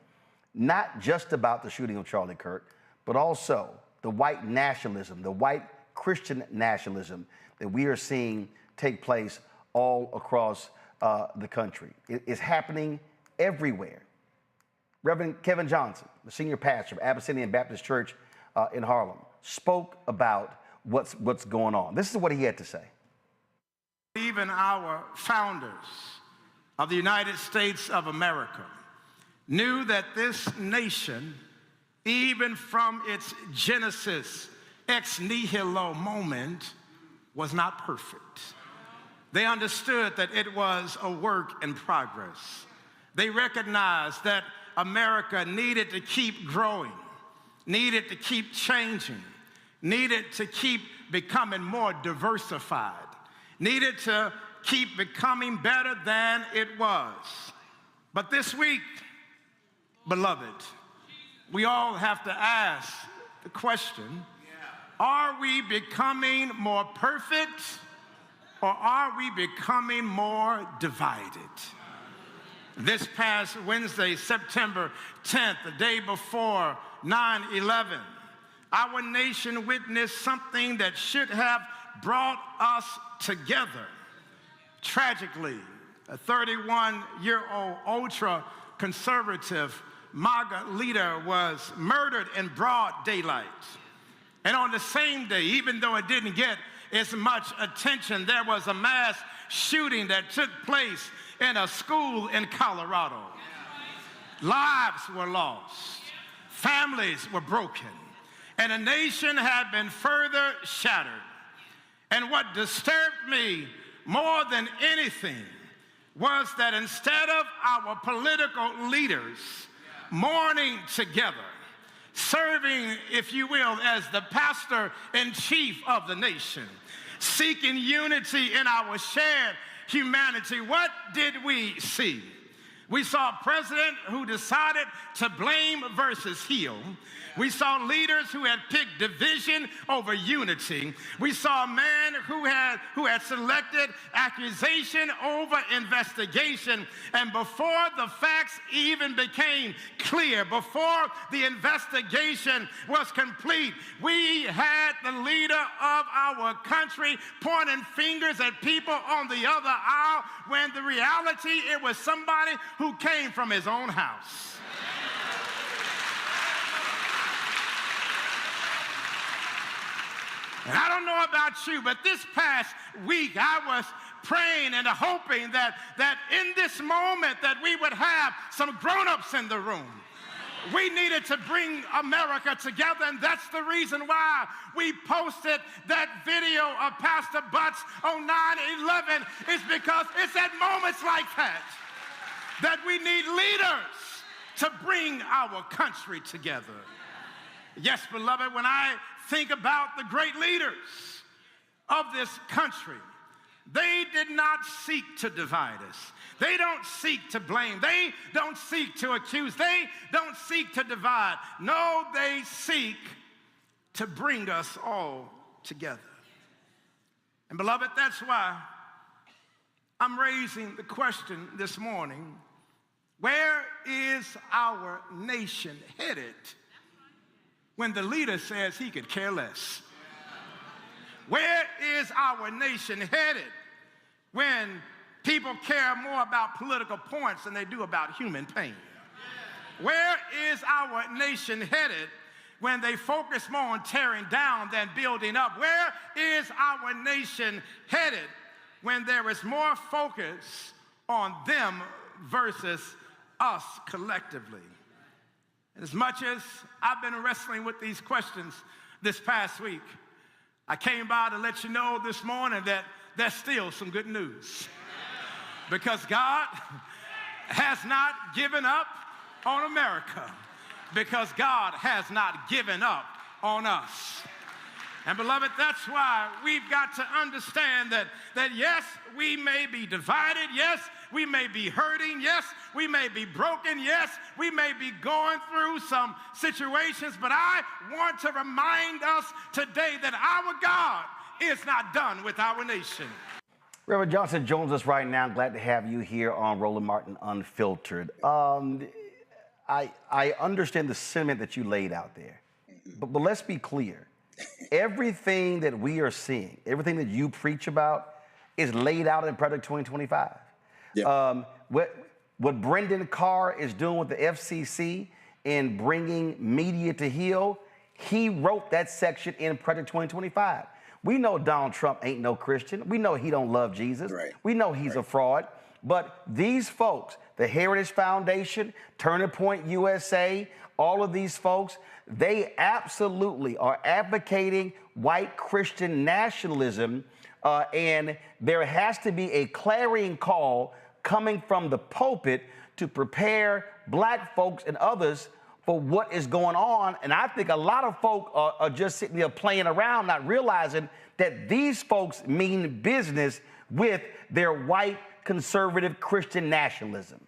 not just about the shooting of Charlie Kirk, but also the white nationalism, the white Christian nationalism that we are seeing take place all across the country. It's happening everywhere. Reverend Kevin Johnson, the senior pastor of Abyssinian Baptist Church in Harlem, spoke about what's going on. This is what he had to say. Even our founders of the United States of America knew that this nation, even from its Genesis ex nihilo moment, was not perfect. They understood that it was a work in progress. They recognized that America needed to keep growing, needed to keep changing, needed to keep becoming more diversified, needed to keep becoming better than it was. But this week, beloved, we all have to ask the question, are we becoming more perfect, or are we becoming more divided? This past Wednesday, September 10th, the day before 9/11, our nation witnessed something that should have brought us together. Tragically, a 31-year-old ultra-conservative MAGA leader was murdered in broad daylight. And on the same day, even though it didn't get as much attention, there was a mass shooting that took place in a school in Colorado. Lives were lost. Families were broken. And a nation had been further shattered. And what disturbed me more than anything was that instead of our political leaders mourning together, serving, if you will, as the pastor in chief of the nation, seeking unity in our shared humanity. What did we see? We saw a president who decided to blame versus heal. We saw leaders who had picked division over unity. We saw a man who had selected accusation over investigation. And before the facts even became clear, before the investigation was complete, we had the leader of our country pointing fingers at people on the other aisle, when the reality, it was somebody who came from his own house. And I don't know about you, but this past week I was praying and hoping that in this moment that we would have some grown-ups in the room. We needed to bring America together, and that's the reason why we posted that video of Pastor Butts on 9/11, is because it's at moments like that we need leaders to bring our country together. Yes, beloved, when I think about the great leaders of this country, they did not seek to divide us. They don't seek to blame. They don't seek to accuse. They don't seek to divide. No, they seek to bring us all together. And beloved, that's why I'm raising the question this morning: where is our nation headed when the leader says he could care less? Where is our nation headed when people care more about political points than they do about human pain? Where is our nation headed when they focus more on tearing down than building up? Where is our nation headed when there is more focus on them versus us collectively? And as much as I've been wrestling with these questions this past week, I came by to let you know this morning that there's still some good news. Because God has not given up on America. Because God has not given up on us. And beloved, that's why we've got to understand that yes, we may be divided. Yes, we may be hurting. Yes, we may be broken. Yes, we may be going through some situations. But I want to remind us today that our God is not done with our nation. Reverend Johnson joins us right now. Glad to have you here on Roland Martin Unfiltered. I understand the sentiment that you laid out there, but let's be clear. Everything that we are seeing, everything that you preach about is laid out in Project 2025. Yep. What Brendan Carr is doing with the FCC in bringing media to heal, he wrote that section in Project 2025. We know Donald Trump ain't no Christian. We know he don't love Jesus. Right. We know he's a fraud. But these folks, the Heritage Foundation, Turning Point USA, all of these folks, they absolutely are advocating white Christian nationalism, and there has to be a clarion call coming from the pulpit to prepare black folks and others for what is going on. And I think a lot of folk are just sitting there playing around, not realizing that these folks mean business with their white conservative Christian nationalism.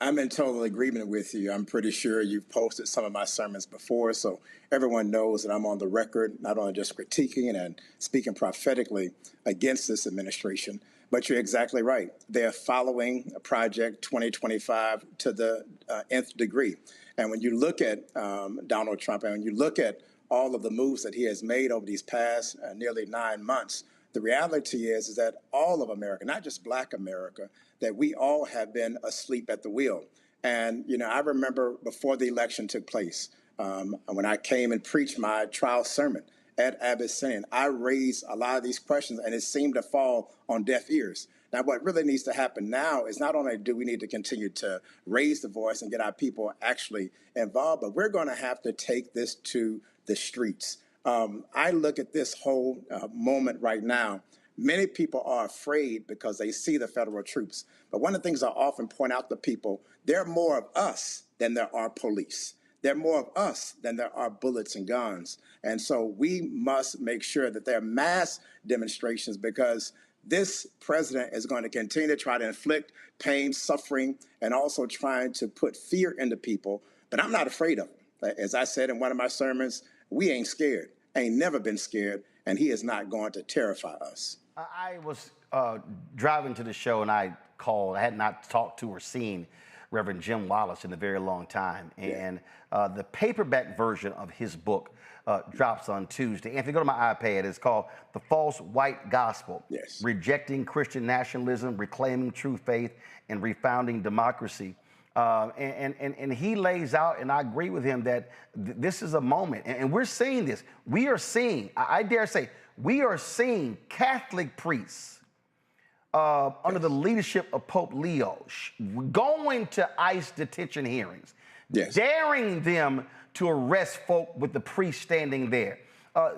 I'm in total agreement with you. I'm pretty sure you've posted some of my sermons before, so everyone knows that I'm on the record, not only just critiquing and speaking prophetically against this administration, but you're exactly right. They're following Project 2025 to the nth degree. And when you look at Donald Trump, and when you look at all of the moves that he has made over these past nearly 9 months, the reality is that all of America, not just Black America, that we all have been asleep at the wheel. And, you know, I remember before the election took place, when I came and preached my trial sermon at Abyssinian, I raised a lot of these questions, and it seemed to fall on deaf ears. Now, what really needs to happen now is not only do we need to continue to raise the voice and get our people actually involved, but we're going to have to take this to the streets. I look at this whole moment right now. Many people are afraid because they see the federal troops. But one of the things I often point out to people, there are more of us than there are police. There are more of us than there are bullets and guns. And so we must make sure that there are mass demonstrations, because this president is going to continue to try to inflict pain, suffering, and also trying to put fear into people. But I'm not afraid of him. As I said in one of my sermons, we ain't scared, ain't never been scared, and he is not going to terrify us. I was driving to the show, and I called. I had not talked to or seen Reverend Jim Wallace in a very long time. And the paperback version of his book drops on Tuesday. And if you go to my iPad, it's called The False White Gospel, Rejecting Christian Nationalism, Reclaiming True Faith, and Refounding Democracy. And he lays out, and I agree with him, that this is a moment. And we're seeing this. We are seeing, I dare say, we are seeing Catholic priests under the leadership of Pope Leo going to ICE detention hearings, daring them to arrest folk with the priest standing there.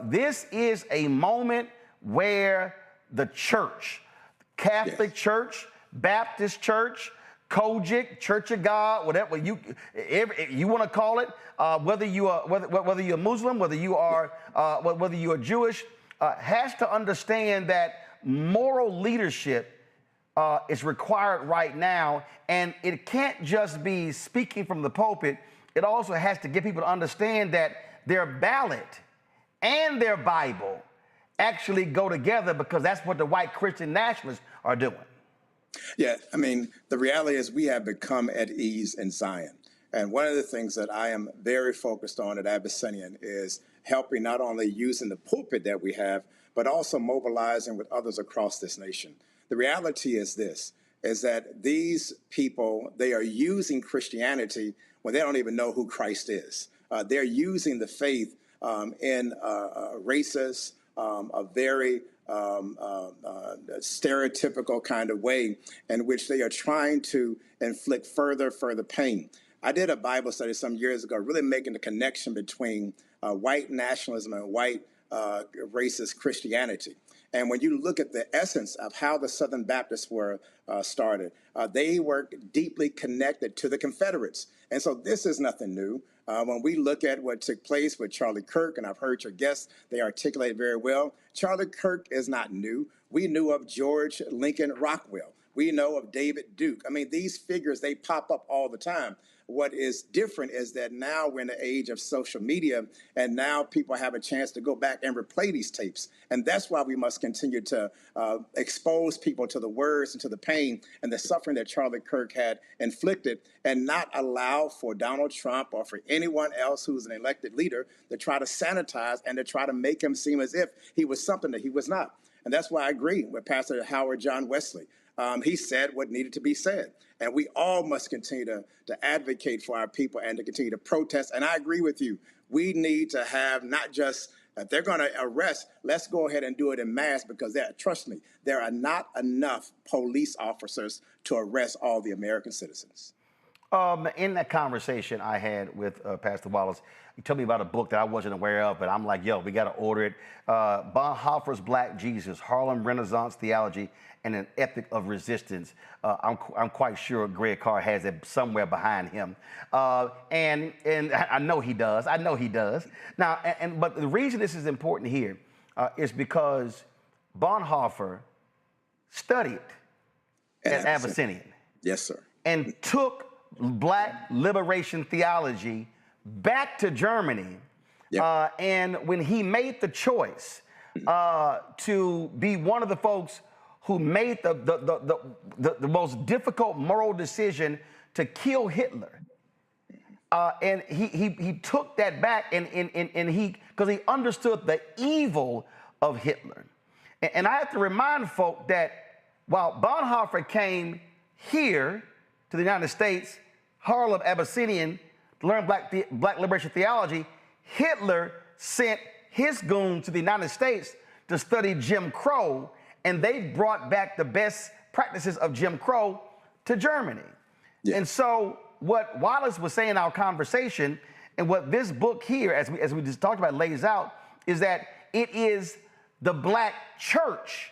This is a moment where the church, Catholic Church, Baptist Church, Kojic, Church of God, whatever you want to call it, whether you're Muslim, whether you're Jewish, has to understand that moral leadership is required right now, and it can't just be speaking from the pulpit. It also has to get people to understand that their ballot and their Bible actually go together, because that's what the white Christian nationalists are doing. Yeah, I mean, the reality is we have become at ease in Zion. And one of the things that I am very focused on at Abyssinian is helping, not only using the pulpit that we have, but also mobilizing with others across this nation. The reality is this, is that these people, they are using Christianity when they don't even know who Christ is. They're using the faith in racist, a very stereotypical kind of way in which they are trying to inflict further pain. I did a Bible study some years ago, really making the connection between white nationalism and white racist Christianity. And when you look at the essence of how the Southern Baptists were started, they were deeply connected to the Confederates. And so this is nothing new. When we look at what took place with Charlie Kirk, and I've heard your guests, they articulate very well, Charlie Kirk is not new. We knew of George Lincoln Rockwell. We know of David Duke. I mean, these figures, they pop up all the time. What is different is that now we're in the age of social media, and now people have a chance to go back and replay these tapes. And that's why we must continue to expose people to the words and to the pain and the suffering that Charlie Kirk had inflicted, and not allow for Donald Trump or for anyone else who's an elected leader to try to sanitize and to try to make him seem as if he was something that he was not. And that's why I agree with Pastor Howard John Wesley. He said what needed to be said. And we all must continue to advocate for our people and to continue to protest. And I agree with you. We need to have not just, if they're going to arrest, let's go ahead and do it in mass, because trust me, there are not enough police officers to arrest all the American citizens. In that conversation I had with Pastor Wallace, he told me about a book that I wasn't aware of, but I'm like, yo, we got to order it. Bonhoeffer's Black Jesus, Harlem Renaissance Theology, and an Ethic of Resistance. I'm quite sure Greg Carr has it somewhere behind him. And I know he does. I know he does. Now, but the reason this is important here is because Bonhoeffer studied at Abyssinian. Yes, sir. And took Black liberation theology back to Germany. Yep. And when he made the choice to be one of the folks who made the most difficult moral decision to kill Hitler, and he took that back, and because he understood the evil of Hitler. And I have to remind folk that while Bonhoeffer came here to the United States, Harlem, Abyssinian, to learn Black liberation theology, Hitler sent his goons to the United States to study Jim Crow, and they brought back the best practices of Jim Crow to Germany. Yeah. And so what Wallace was saying in our conversation, and what this book here, as we just talked about, lays out, is that it is the Black church,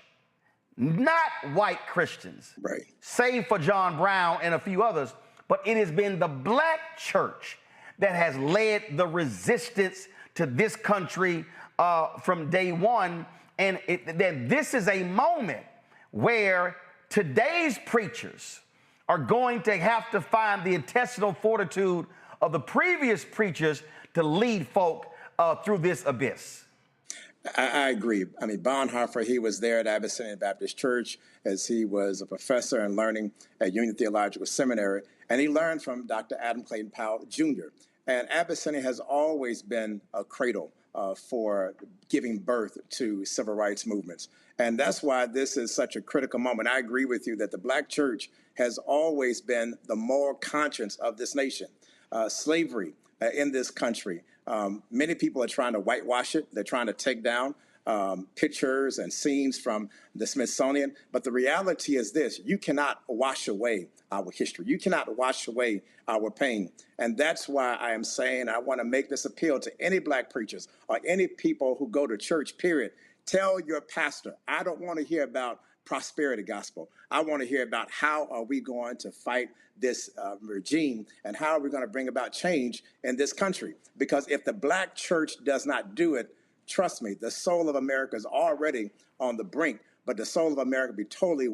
not white Christians, save for John Brown and a few others, but it has been the Black church that has led the resistance to this country from day one. And that this is a moment where today's preachers are going to have to find the intestinal fortitude of the previous preachers to lead folk through this abyss. I agree. I mean, Bonhoeffer, he was there at Abyssinian Baptist Church as he was a professor and learning at Union Theological Seminary, and he learned from Dr. Adam Clayton Powell, Jr. And Abyssinia has always been a cradle for giving birth to civil rights movements. And that's why this is such a critical moment. I agree with you that the Black church has always been the moral conscience of this nation. Slavery in this country, many people are trying to whitewash it. They're trying to take down pictures and scenes from the Smithsonian. But the reality is this: you cannot wash away our history. You cannot wash away our pain. And that's why I am saying I want to make this appeal to any Black preachers or any people who go to church, period. Tell your pastor, I don't want to hear about prosperity gospel. I want to hear about how are we going to fight this regime and how are we going to bring about change in this country. Because if the Black church does not do it, trust me, the soul of America is already on the brink, but the soul of America be totally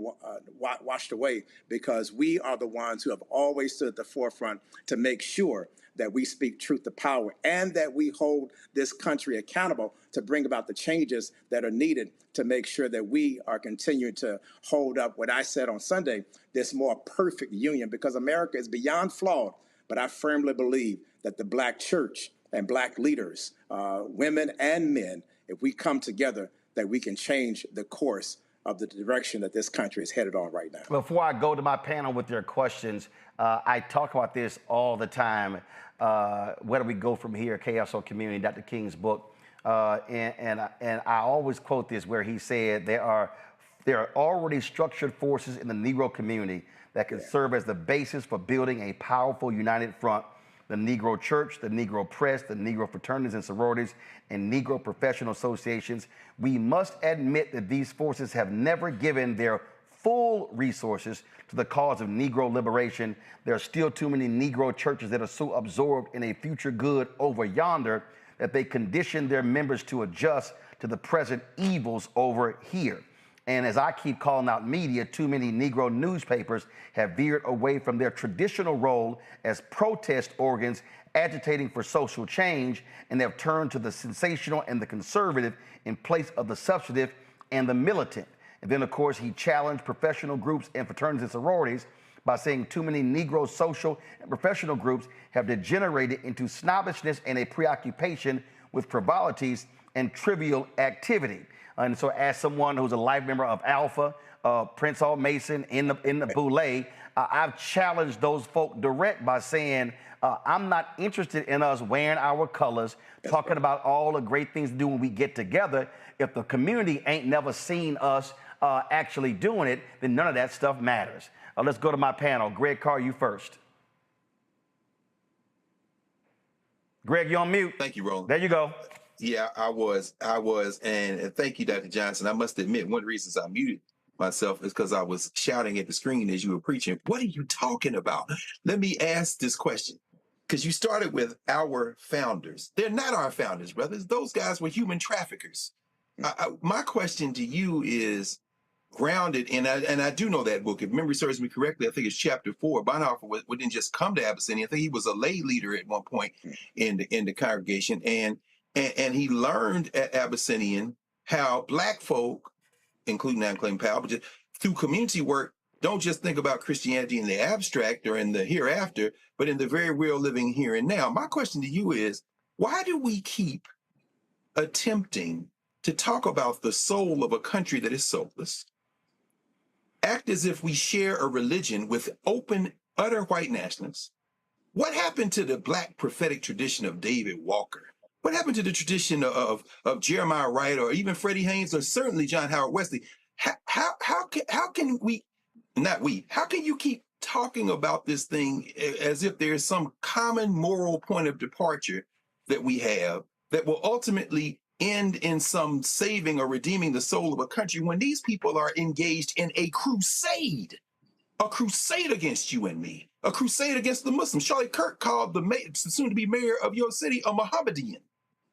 washed away, because we are the ones who have always stood at the forefront to make sure that we speak truth to power and that we hold this country accountable to bring about the changes that are needed to make sure that we are continuing to hold up what I said on Sunday, this more perfect union, because America is beyond flawed. But I firmly believe that the Black church and Black leaders, women and men, if we come together, that we can change the course of the direction that this country is headed on right now. Before I go to my panel with their questions, I talk about this all the time. Where do we go from here? Chaos or Community, Dr. King's book. And I always quote this, where he said there are already structured forces in the Negro community that can serve as the basis for building a powerful united front. The Negro Church, the Negro Press, the Negro fraternities and sororities, and Negro professional associations. We must admit that these forces have never given their full resources to the cause of Negro liberation. There are still too many Negro churches that are so absorbed in a future good over yonder that they condition their members to adjust to the present evils over here. And as I keep calling out media, too many Negro newspapers have veered away from their traditional role as protest organs agitating for social change, and have turned to the sensational and the conservative in place of the substantive and the militant. And then, of course, he challenged professional groups and fraternities and sororities by saying too many Negro social and professional groups have degenerated into snobbishness and a preoccupation with frivolities and trivial activity. And so, as someone who's a life member of Alpha, Prince Hall Mason, in the Boule, I've challenged those folk direct by saying, I'm not interested in us wearing our colors, talking about all the great things to do when we get together. If the community ain't never seen us actually doing it, then none of that stuff matters. Let's go to my panel. Greg Carr, you first. Greg, you on mute. Thank you, Roland. There you go. Yeah, I was, and thank you, Dr. Johnson. I must admit, one of the reasons I muted myself is because I was shouting at the screen as you were preaching. What are you talking about? Let me ask this question, because you started with our founders. They're not our founders, brothers. Those guys were human traffickers. My question to you is grounded, and I do know that book. If memory serves me correctly, I think it's chapter 4. Bonhoeffer didn't just come to Abyssinia. I think he was a lay leader at one point in the congregation, and he learned at Abyssinian how Black folk, including Adam Clayton Powell, but just through community work, don't just think about Christianity in the abstract or in the hereafter, but in the very real living here and now. My question to you is, why do we keep attempting to talk about the soul of a country that is soulless, act as if we share a religion with open, utter white nationalists? What happened to the Black prophetic tradition of David Walker? What happened to the tradition of Jeremiah Wright, or even Freddie Haynes, or certainly John Howard Wesley? How can you keep talking about this thing as if there's some common moral point of departure that we have that will ultimately end in some saving or redeeming the soul of a country, when these people are engaged in a crusade a crusade against you and me, a crusade against the Muslims. Charlie Kirk called the soon-to-be mayor of your city a Mohammedan.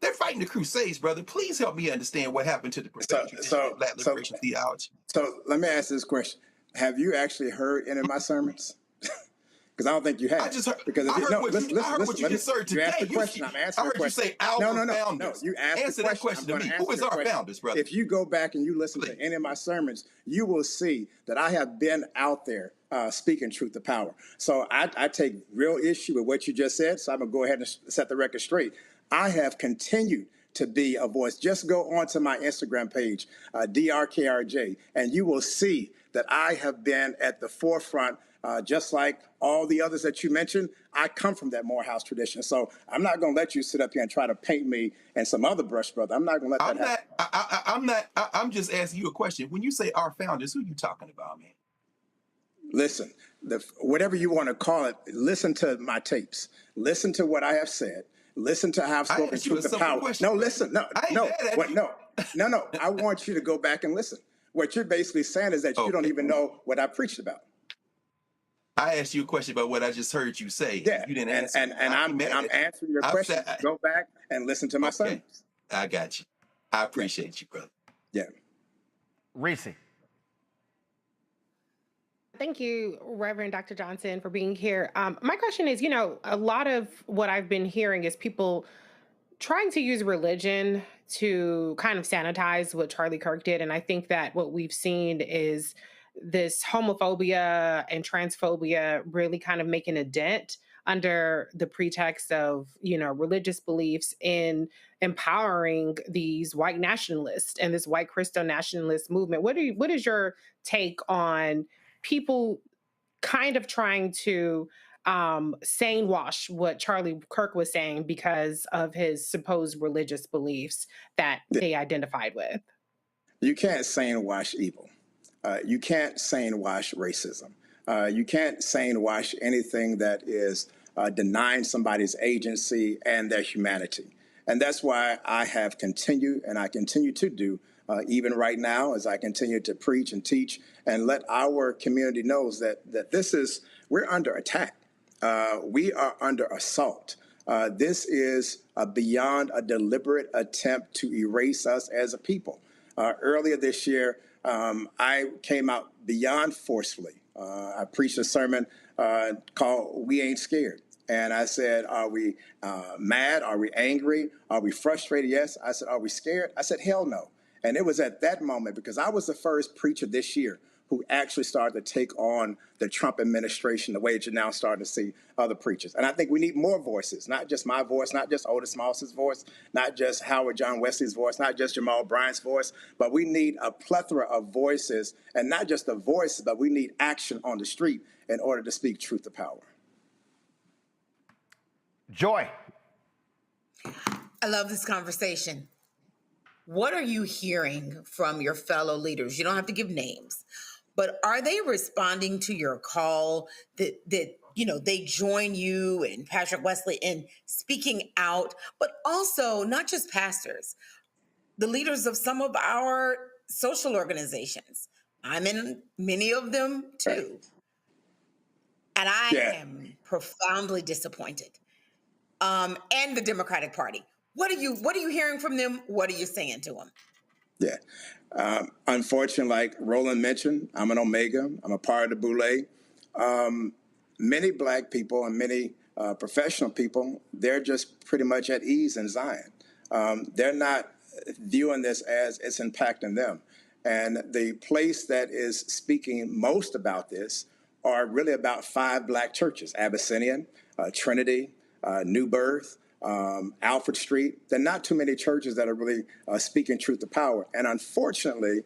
They're fighting the Crusades, brother. Please help me understand what happened to the prophetic tradition of Black liberation theology. So let me ask this question. Have you actually heard any of my sermons? Because I don't think you have. I just heard, because I heard what you just heard today. You asked the question. I'm answering the question. I heard you say our No. founders. You asked Answer the that question to me. Who is our founders, brother? If you go back and you listen to any of my sermons, you will see that I have been out there speaking truth to power. So I take real issue with what you just said. So I'm going to go ahead and set the record straight. I have continued to be a voice. Just go onto my Instagram page, DRKRJ, and you will see that I have been at the forefront, just like all the others that you mentioned. I come from that Morehouse tradition. So I'm not going to let you sit up here and try to paint me and some other brush, brother. I'm not going to let that happen. I'm just asking you a question. When you say our founders, who are you talking about, man? Listen, whatever you want to call it, listen to my tapes. Listen to what I have said. Listen to how I've spoken truth to power. No, listen. No. I want you to go back and listen. What you're basically saying is that you don't even know what I preached about. I asked you a question about what I just heard you say. Yeah, you didn't answer. And I'm answering your question. Go back and listen to my sermons. I got you. I appreciate you, brother. Yeah. Reese. Thank you, Reverend Dr. Johnson, for being here. My question is, a lot of what I've been hearing is people trying to use religion to kind of sanitize what Charlie Kirk did. And I think that what we've seen is this homophobia and transphobia really kind of making a dent under the pretext of, religious beliefs in empowering these white nationalists and this white Christo nationalist movement. What is your take on people kind of trying to sane wash what Charlie Kirk was saying because of his supposed religious beliefs that they identified with? You can't sane wash evil. You can't sane wash racism. You can't sane wash anything that is denying somebody's agency and their humanity. And that's why I have continued, and I continue to do, even right now, as I continue to preach and teach and let our community knows that we're under attack. We are under assault. This is beyond a deliberate attempt to erase us as a people. Earlier this year, I came out beyond forcefully. I preached a sermon called We Ain't Scared. And I said, are we mad? Are we angry? Are we frustrated? Yes. I said, are we scared? I said, hell no. And it was at that moment, because I was the first preacher this year who actually started to take on the Trump administration the way that you're now starting to see other preachers. And I think we need more voices, not just my voice, not just Otis Moss's voice, not just Howard John Wesley's voice, not just Jamal Bryant's voice, but we need a plethora of voices, and not just the voices, but we need action on the street in order to speak truth to power. Joy. I love this conversation. What are you hearing from your fellow leaders? You don't have to give names, but are they responding to your call that they join you and Patrick Wesley in speaking out, but also not just pastors, the leaders of some of our social organizations? I'm in many of them too. And I am profoundly disappointed. And the Democratic Party. What are you hearing from them? What are you saying to them? Yeah. Unfortunately, like Roland mentioned, I'm an Omega. I'm a part of the Boule. Many Black people and many professional people, they're just pretty much at ease in Zion. They're not viewing this as it's impacting them. And the place that is speaking most about this are really about 5 Black churches: Abyssinian, Trinity, New Birth, Alfred Street. There are not too many churches that are really speaking truth to power. And unfortunately,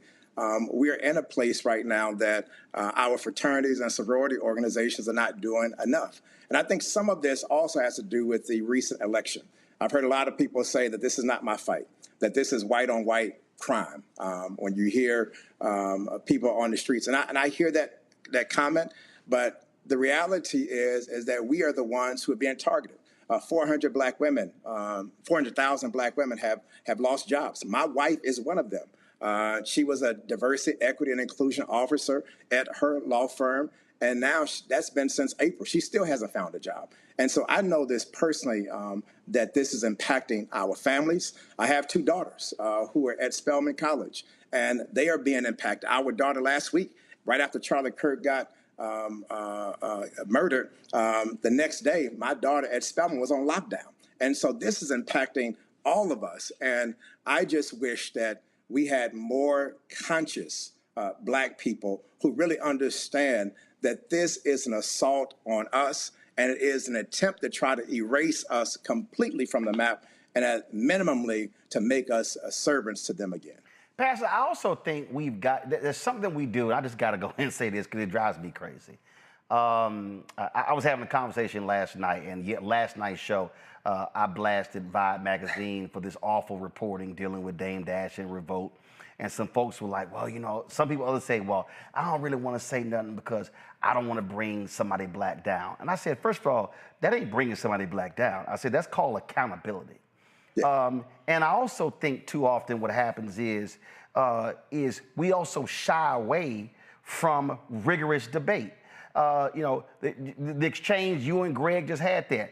we're in a place right now that our fraternities and sorority organizations are not doing enough. And I think some of this also has to do with the recent election. I've heard a lot of people say that this is not my fight, that this is white on white crime. When you hear people on the streets, and I hear that comment, but the reality is that we are the ones who are being targeted. 400 Black women, 400,000 Black women have lost jobs. My wife is one of them. She was a diversity, equity, and inclusion officer at her law firm, And now that's been since April. She still hasn't found a job. And so I know this personally, that this is impacting our families. I have 2 daughters who are at Spelman College, and they are being impacted. Our daughter last week, right after Charlie Kirk got murdered, the next day, my daughter at Spelman was on lockdown. And so this is impacting all of us. And I just wish that we had more conscious Black people who really understand that this is an assault on us, and it is an attempt to try to erase us completely from the map, and at minimally to make us servants to them again. Pastor, I also think there's something we do, and I just got to go ahead and say this because it drives me crazy. I was having a conversation last night, and yet last night's show, I blasted Vibe magazine for this awful reporting dealing with Dame Dash and Revolt. And some folks were like, well, you know, some people others say, well, I don't really want to say nothing because I don't want to bring somebody Black down. And I said, first of all, that ain't bringing somebody Black down. I said, that's called accountability. Yeah. And I also think too often what happens is we also shy away from rigorous debate. You know, the exchange you and Greg just had there.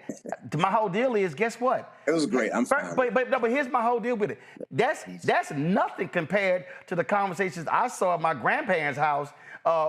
My whole deal is, guess what? It was great. I'm fine. But here's my whole deal with it. That's nothing compared to the conversations I saw at my grandparents' house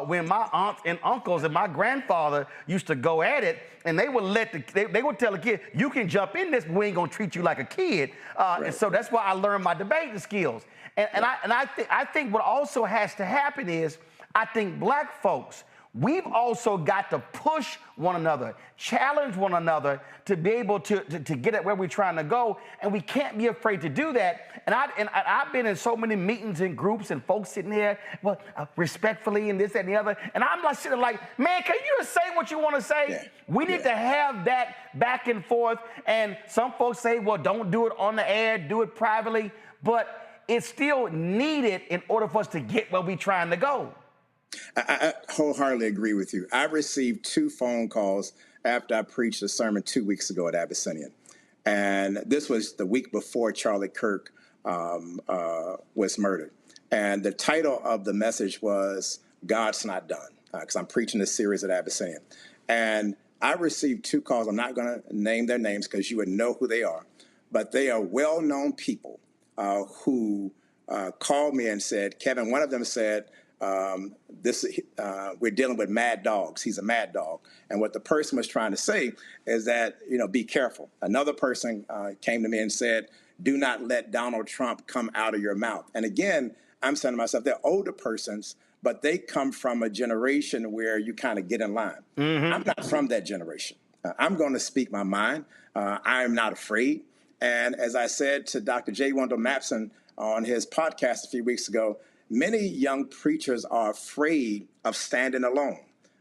when my aunts and uncles and my grandfather used to go at it, and they would they would tell a kid, you can jump in this, but we ain't gonna treat you like a kid. Right. And so that's why I learned my debating skills. And I think what also has to happen is, I think Black folks, we've also got to push one another, challenge one another to be able to get at where we're trying to go, and we can't be afraid to do that. And I've been in so many meetings and groups and folks sitting here, well, respectfully and this, that, and the other, and I'm like sitting like, man, can you just say what you want to say? Yeah. We need to have that back and forth, and some folks say, well, don't do it on the air, do it privately, but it's still needed in order for us to get where we're trying to go. I wholeheartedly agree with you. I received 2 phone calls after I preached a sermon 2 weeks ago at Abyssinian. And this was the week before Charlie Kirk was murdered. And the title of the message was, God's Not Done, because I'm preaching this series at Abyssinian. And I received 2 calls. I'm not going to name their names because you would know who they are. But they are well-known people who called me and said, Kevin, one of them said, we're dealing with mad dogs. He's a mad dog. And what the person was trying to say is that, you know, be careful. Another person came to me and said, do not let Donald Trump come out of your mouth. And again, I'm saying to myself, they're older persons, but they come from a generation where you kind of get in line. Mm-hmm. I'm not from that generation. I'm going to speak my mind. I am not afraid. And as I said to Dr. J. Wendell Mapson on his podcast a few weeks ago, many young preachers are afraid of standing alone.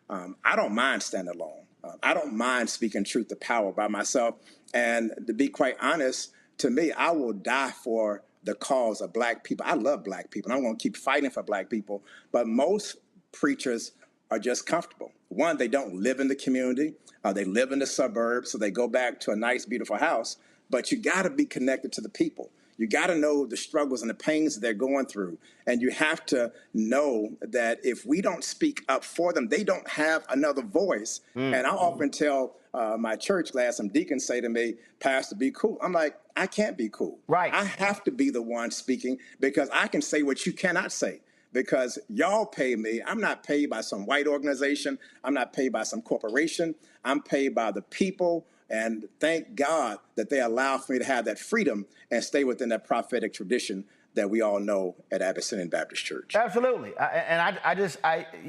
I don't mind standing alone. I don't mind speaking truth to power by myself. And to be quite honest, to me, I will die for the cause of Black people. I love Black people, and I'm going to keep fighting for Black people. But most preachers are just comfortable. One, they don't live in the community. They live in the suburbs, so they go back to a nice, beautiful house. But you got to be connected to the people. You got to know the struggles and the pains that they're going through. And you have to know that if we don't speak up for them, they don't have another voice. Mm. And I often tell my church class, some deacons say to me, Pastor, be cool. I'm like, I can't be cool. Right. I have to be the one speaking because I can say what you cannot say. Because y'all pay me. I'm not paid by some white organization. I'm not paid by some corporation. I'm paid by the people. And thank God that they allow for me to have that freedom and stay within that prophetic tradition that we all know at Abyssinian Baptist Church. Absolutely.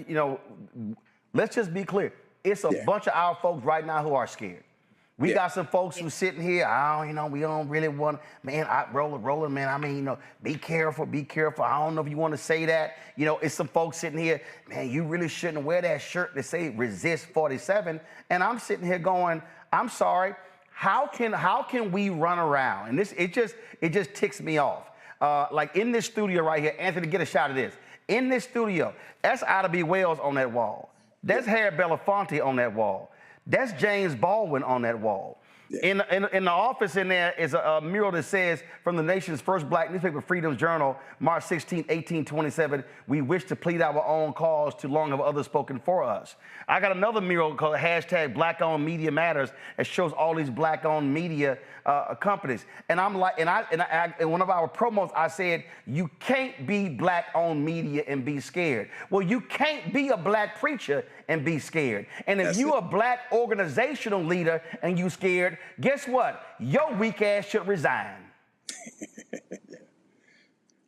You know, let's just be clear. It's a bunch of our folks right now who are scared. We got some folks who sitting here, we don't really want, man, Roland, man, I mean, you know, be careful. I don't know if you want to say that. You know, it's some folks sitting here, man, you really shouldn't wear that shirt that say resist 47. And I'm sitting here going, I'm sorry, how can we run around? And it just ticks me off. Like in this studio right here, Anthony, get a shot of this. In this studio, that's Ida B. Wells on that wall. That's Harry Belafonte on that wall. That's James Baldwin on that wall. In the office in there is a mural that says, from the nation's first black newspaper, Freedom's Journal, March 16, 1827, we wish to plead our own cause, too long have others spoken for us. I got another mural called hashtag Black Owned Media Matters. It shows all these black owned media companies. And I'm like, in one of our promos, I said, you can't be black owned media and be scared. Well, you can't be a black preacher and be scared. And if you're a black organizational leader and you scared, guess what? Your weak ass should resign.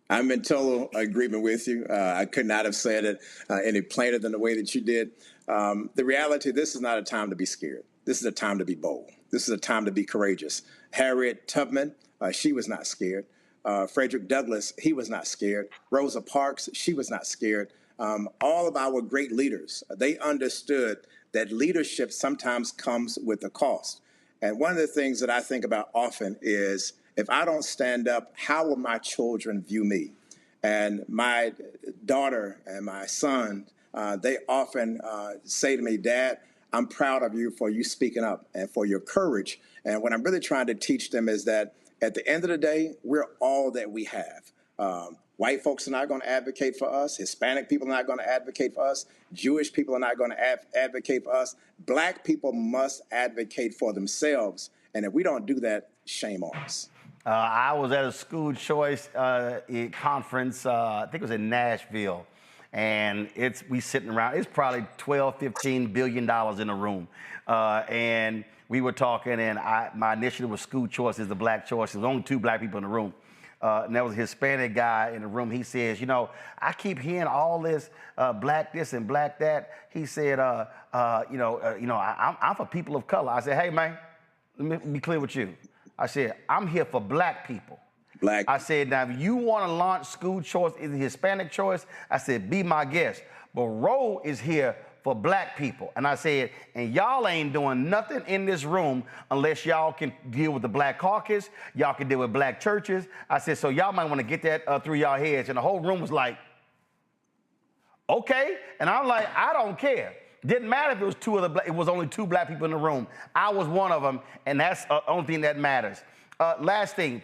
I'm in total agreement with you. I could not have said it any plainer than the way that you did. The reality, this is not a time to be scared. This is a time to be bold. This is a time to be courageous. Harriet Tubman, she was not scared. Frederick Douglass, he was not scared. Rosa Parks, she was not scared. All of our great leaders, they understood that leadership sometimes comes with a cost. And one of the things that I think about often is, if I don't stand up, how will my children view me? And my daughter and my son, they often say to me, Dad, I'm proud of you for you speaking up and for your courage. And what I'm really trying to teach them is that at the end of the day, we're all that we have. White folks are not going to advocate for us. Hispanic people are not going to advocate for us. Jewish people are not going to advocate for us. Black people must advocate for themselves. And if we don't do that, shame on us. I was at a school choice conference, I think it was in Nashville, and we sitting around, it's probably $12, $15 billion in a room. And we were talking, and my initiative was school choice is the black choice. There was only 2 black people in the room. And there was a Hispanic guy in the room. He says, you know, I keep hearing all this black this and black that. He said, I'm for people of color. I said, hey, man, let me be clear with you. I said, I'm here for black people. I said, now, if you want to launch school choice, is it Hispanic choice? I said, be my guest. But Roe is here for black people. And I said, and y'all ain't doing nothing in this room unless y'all can deal with the black caucus, y'all can deal with black churches. I said, so y'all might want to get that through y'all heads. And the whole room was like, okay. And I'm like, I don't care. Didn't matter if it was it was only 2 black people in the room. I was one of them, and that's the only thing that matters. Last thing,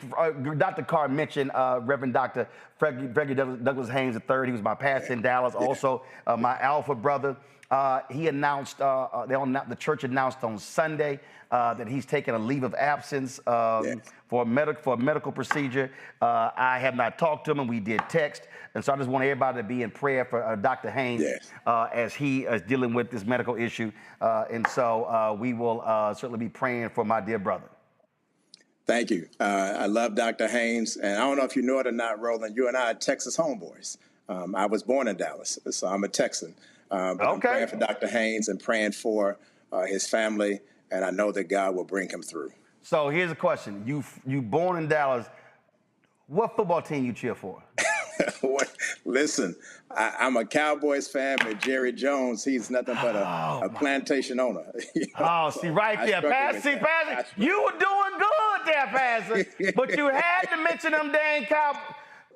Dr. Carr mentioned Reverend Dr. Frederick Douglass Haynes III. He was my pastor in Dallas, also my alpha brother. He announced, the church announced on Sunday that he's taking a leave of absence for a medical procedure. I have not talked to him, and we did text. And so I just want everybody to be in prayer for Dr. Haynes as he is dealing with this medical issue. And so we will certainly be praying for my dear brother. Thank you. I love Dr. Haynes. And I don't know if you know it or not, Roland, you and I are Texas homeboys. I was born in Dallas, so I'm a Texan. But I'm praying for Dr. Haynes and praying for his family, and I know that God will bring him through. So here's a question. You born in Dallas. What football team you cheer for? Listen, I'm a Cowboys fan, but Jerry Jones, he's nothing but a plantation owner. See, right there. Pastor, you were doing good there, Pastor. But you had to mention them dang Cowboys.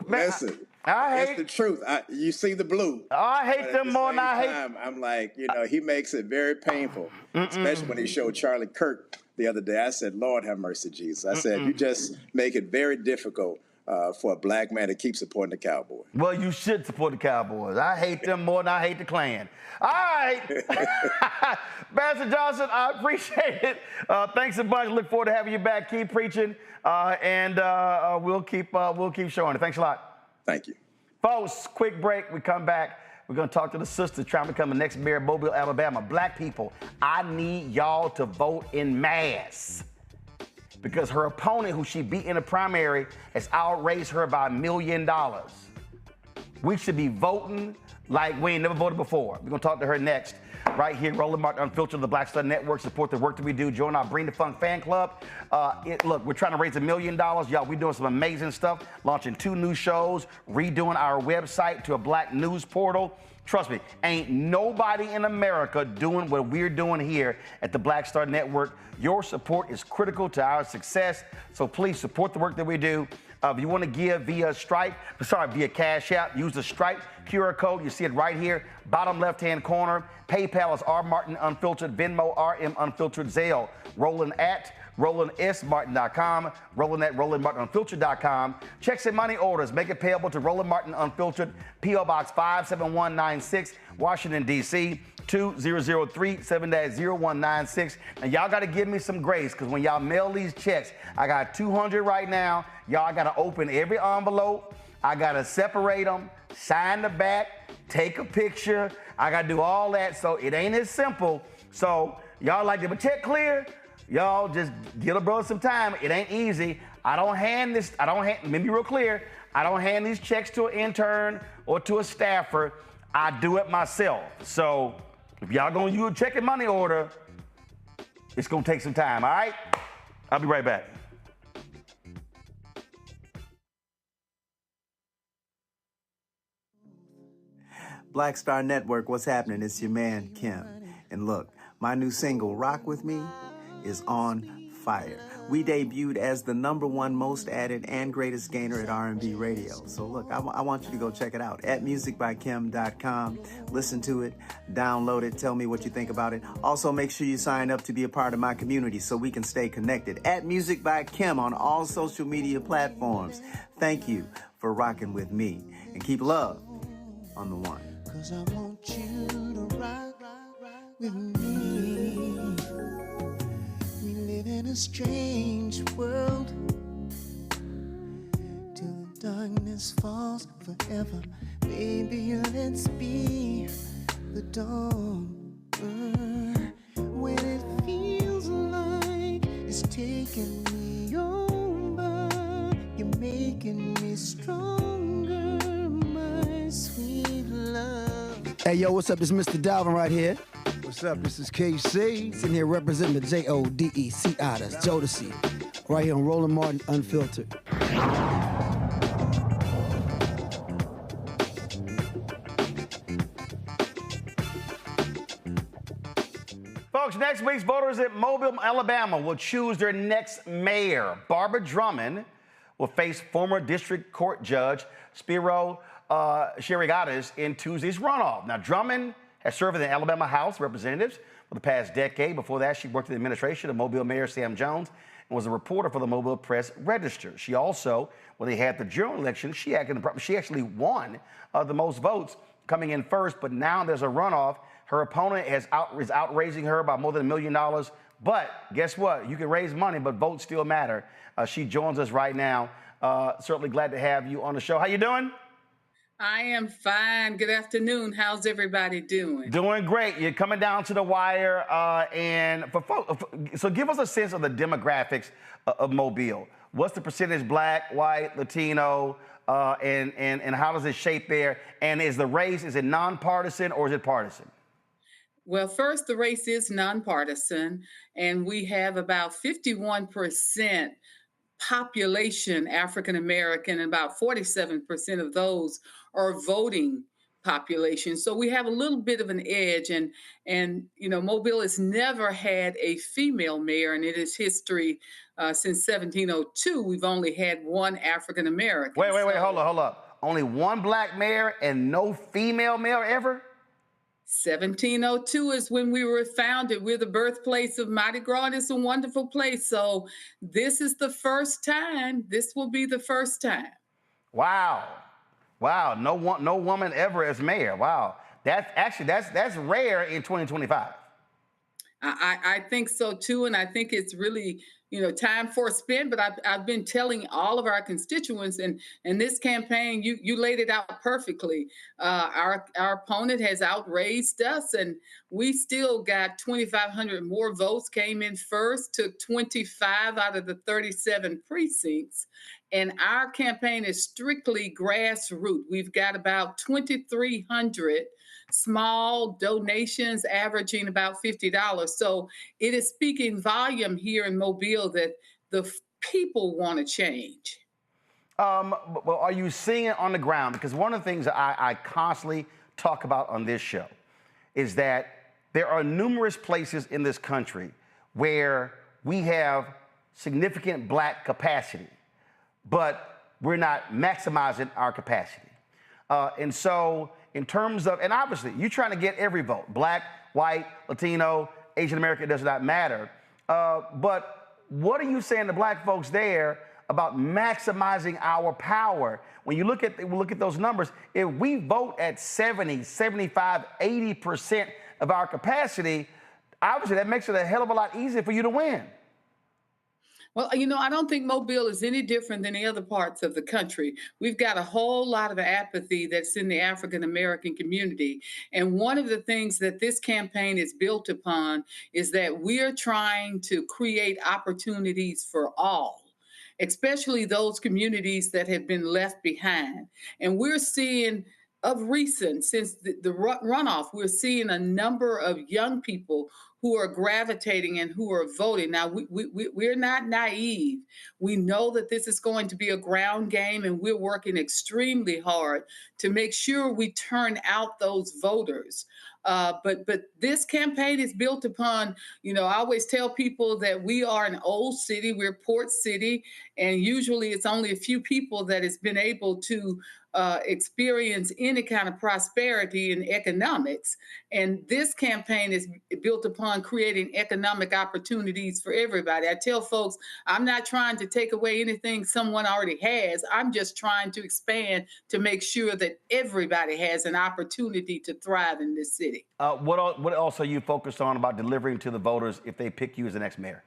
Listen, that's the truth. You see the blue. I hate them more than I hate. I'm like, he makes it very painful, especially when he showed Charlie Kirk the other day. I said, Lord have mercy, Jesus. I said, you just make it very difficult for a black man to keep supporting the Cowboys. Well, you should support the Cowboys. I hate them more than I hate the Klan. All right. Pastor Johnson, I appreciate it. Thanks a bunch. Look forward to having you back. Keep preaching, and we'll keep showing it. Thanks a lot. Thank you. Folks, quick break. We come back. We're going to talk to the sister trying to become the next mayor of Mobile, Alabama. Black people, I need y'all to vote in mass, because her opponent, who she beat in the primary, has outraised her by $1 million. We should be voting like we ain't never voted before. We're going to talk to her next. Right here, Roland Martin Unfiltered, the Black Star Network. Support the work that we do. Join our Bring the Funk fan club. Look, we're trying to raise $1 million. Y'all, we're doing some amazing stuff. Launching 2 new shows. Redoing our website to a black news portal. Trust me, ain't nobody in America doing what we're doing here at the Black Star Network. Your support is critical to our success, so please support the work that we do. If you want to give via Cash App, use the Stripe QR code. You see it right here, bottom left-hand corner. PayPal is R Martin Unfiltered, Venmo RM Unfiltered, Zelle Roland at RolandSMartin.com, Roland at RolandMartinUnfiltered.com. Checks and money orders, make it payable to Roland Martin Unfiltered, P.O. Box 57196, Washington, D.C., 20037-0196. And y'all got to give me some grace, because when y'all mail these checks, I got 200 right now. Y'all got to open every envelope. I got to separate them, sign the back, take a picture. I got to do all that, so it ain't as simple. So y'all like to have a check clear? Y'all just give a brother some time. It ain't easy. Let me be real clear. I don't hand these checks to an intern or to a staffer. I do it myself. So if y'all gonna use a check and money order, it's gonna take some time, all right? I'll be right back. Black Star Network, what's happening? It's your man, Kim. And look, my new single, Rock With Me, is on fire. We debuted as the #1 most added and greatest gainer at R&B radio. So look, I want you to go check it out at musicbykim.com. Listen to it, download it, tell me what you think about it. Also, make sure you sign up to be a part of my community so we can stay connected. At Music by Kim on all social media platforms. Thank you for rocking with me. And keep love on the one. 'Cause I want you to rock with me. We live in a strange world till the darkness falls forever. Baby, let's be the dawn. When it feels like it's taking me over, you're making me stronger, my sweet love. Hey, yo, what's up? It's Mr. Dalvin right here. What's up? This is KC. Sitting here representing the JODECI. That's Jodeci. Right here on Roland Martin Unfiltered. Folks, next week's voters at Mobile, Alabama will choose their next mayor. Barbara Drummond will face former district court judge Spiro Sherigatis in Tuesday's runoff. Now, Drummond has served in the Alabama House of Representatives for the past decade. Before that, she worked in the administration of Mobile Mayor Sam Jones and was a reporter for the Mobile Press Register. She also, when they had the general election, she actually won the most votes, coming in first, but now there's a runoff. Her opponent is outraising her by more than $1 million. But guess what? You can raise money, but votes still matter. She joins us right now. Certainly glad to have you on the show. How you doing? I am fine. Good afternoon. How's everybody doing? Doing great. You're coming down to the wire, so give us a sense of the demographics of Mobile. What's the percentage Black, white, Latino, and how does it shape there? And is the race, is it nonpartisan or is it partisan? Well, first, the race is nonpartisan, and we have about 51% population African American, and about 47% of those are voting population. So we have a little bit of an edge, and you know, Mobile has never had a female mayor, and in its history since 1702, we've only had one African American. Wait, hold up. Only one Black mayor and no female mayor ever? 1702 is when we were founded. We're the birthplace of Mardi Gras, and it's a wonderful place. So this is the first time. This will be the first time. Wow. No woman ever as mayor. Wow. That's rare in 2025. I think so too, and I think it's really, you know, time for a spin. But I've been telling all of our constituents, and this campaign, you laid it out perfectly. Our opponent has outraised us, and we still got 2,500 more votes. Came in first, took 25 out of the 37 precincts, and our campaign is strictly grassroots. We've got about 2,300 small donations averaging about $50. So it is speaking volume here in Mobile that the people want to change. Well, are you seeing it on the ground? Because one of the things that I constantly talk about on this show is that there are numerous places in this country where we have significant Black capacity, but we're not maximizing our capacity. And so in terms of, and obviously you're trying to get every vote, Black, white, Latino, Asian American, it does not matter. But What are you saying to black folks there about maximizing our power? When you look at those numbers, if we vote at 70, 75, 80% of our capacity, obviously that makes it a hell of a lot easier for you to win. Well, I don't think Mobile is any different than the other parts of the country. We've got a whole lot of apathy that's in the African American community. And one of the things that this campaign is built upon is that we're trying to create opportunities for all, especially those communities that have been left behind. And we're seeing, of recent, since the runoff, we're seeing a number of young people who are gravitating and who are voting. Now, we're not naive. We know that this is going to be a ground game, and we're working extremely hard to make sure we turn out those voters. But this campaign is built upon, I always tell people that we are an old city, we're Port City, and usually it's only a few people that has been able to experience any kind of prosperity in economics. And this campaign is built upon creating economic opportunities for everybody. I tell folks, I'm not trying to take away anything someone already has. I'm just trying to expand to make sure that everybody has an opportunity to thrive in this city. What else are you focused on about delivering to the voters if they pick you as the next mayor?